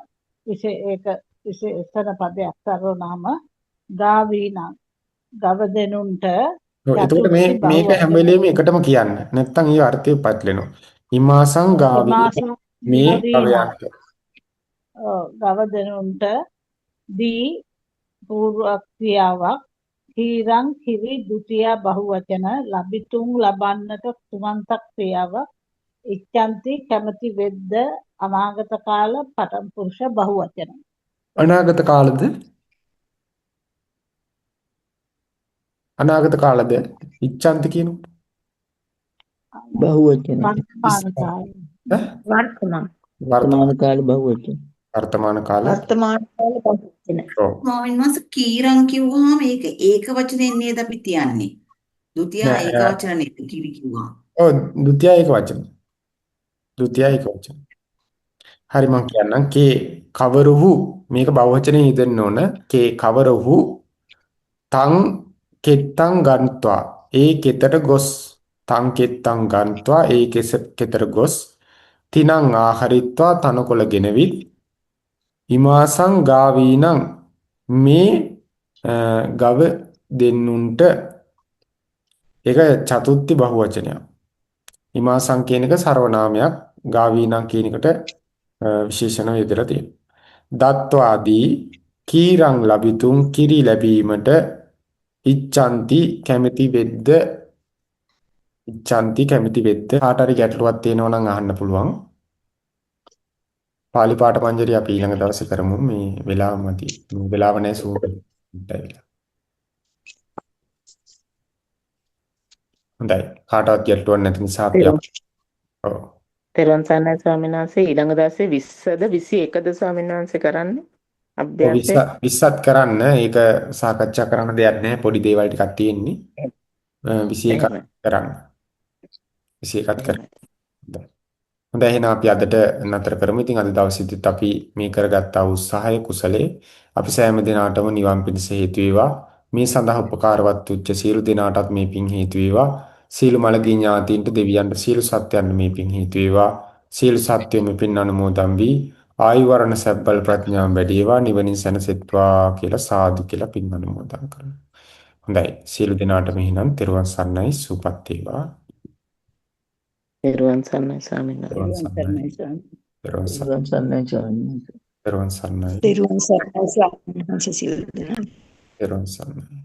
විශේෂණ පදයක් සර්වනාම ගාවීනං ගවදෙනුන්ට එතකොට මේක හැම වෙලෙම එකටම කියන්න. නැත්තම් ඒ අර්ථය පැටලෙනවා. ඉමාසං ගාවී මේ කවයන්ට. ගවදෙනුන්ට දී පූර්ව ක්‍රියාවක් කීරං කිරි ဒုတိ ය බහුවචන ලබිතුන් ලබන්නට කුමන්ත ක්‍රියාවක් ඉච්ඡන්ති කැමති වෙද්ද අනාගත කාල පඨම පුරුෂ බහුවචන. අනාගත කාලද? අනාගත කාලද ඉච්ඡන්ති කියනකොට බහුවචන. වර්තමාන කාල. වර්තමාන වර්තමාන කාල බහුවචන. වර්තමාන කාල වර්තමාන කාල බහුවචන. ඔව් ස්වාමීන් වහන්සේ කීරං කිව්වහම ඒක ඒක වචනෙන් නේද අපි තියන්නේ. ဒုတိ ය ඒක නෑ වචන නේද කිවි කිව්වා. ඔව් ဒုတိ ය ඒක වචන ဒုတိ ය ඒක වචන හරි මම කියන්නම් කේ කවරුහු මේක බහුවචනේ ඉදෙන්න ඕන කේ කවරුහු තං කෙත්තං ගන්්වා ඒ කෙතට ගොස් තං කෙත්තං ගන්්වා ඒ කෙතට ගොස් තිනං ආහරිත්වා තනකොළ ගෙනවිත් ඉමාසං ගාවීනං මේ ගව දෙන්නුන්ට ඒක චතුත්ති බහුවචනයක් ඉමාසං කියන එක සර්වනාමයක් ගාවීනං කියන එකට විශේෂණ වේදලා තියෙනවා දත්වාදී කීරං ලැබිතුම් කිරි ලැබීමට ඉච්ඡන්ති කැමැති වෙද්ද ඉච්ඡන්ති කැමැති වෙද්ද කාට හරි ගැටලුවක් තියෙනවා නම් අහන්න පුළුවන් පාලි පාඨ මංජරිය අපි ඊළඟ දවසේ කරමු මේ වෙලාව මදි මේ වෙලාව නැහැ සූපිට හොඳයි කාටවත් ගැටලුවක් නැති නිසා අපි ඔව් තෙරුවන් සරණයි ස්වාමීන් වහන්සේ ඊළඟ දවසේ 20ද 21ද ස්වාමීන් වහන්සේ කරන්නේ අභ්‍යාසය 20ත් කරන්න ඒක සාකච්ඡා කරන්න දෙයක් නැහැ පොඩි දේවල් ටිකක් තියෙන්නේ 21ක් කරන්න 21ත් කරන්න හොඳයි එහෙනම් අපි අදට නතර කරමු. ඉතින් අද දවසේදීත් අපි මේ කරගත්ත උත්සාහය කුසලයේ අපි සෑම දිනාටම නිවන් පිණිස හේතු වේවා. මේ සඳහා උපකාරවත් උච්ච සියලු දිනාටත් මේ පින් හේතු වේවා. සීල මළගී ඥාතීන්ට දෙවියන්ට සීල සත්‍යයන්ට මේ පින් හේතු වේවා. සීල සත්‍ය මේ පින් අනුමෝදන් වී ආයු වරණ සැපබල ප්‍රඥාව වැඩි වේවා. නිවනින් සැනසෙත්වා කියලා සාදු කියලා පින් අනුමෝදන් කරනවා. හොඳයි. සීල දිනාට මෙහිනම් තෙරුවන් සරණයි සුවපත් වේවා. තෙරුවන් සරණයි ස්වාමීන් වහන්සේ තෙරුවන් සරණයි. තෙරුවන් සරණයි. සන්නයි තෙරුවන් සරණයි. තෙරුවන් සරණයි ස්වාමීන් වහන්සේ සියලු දෙනා. තෙරුවන් සරණයි.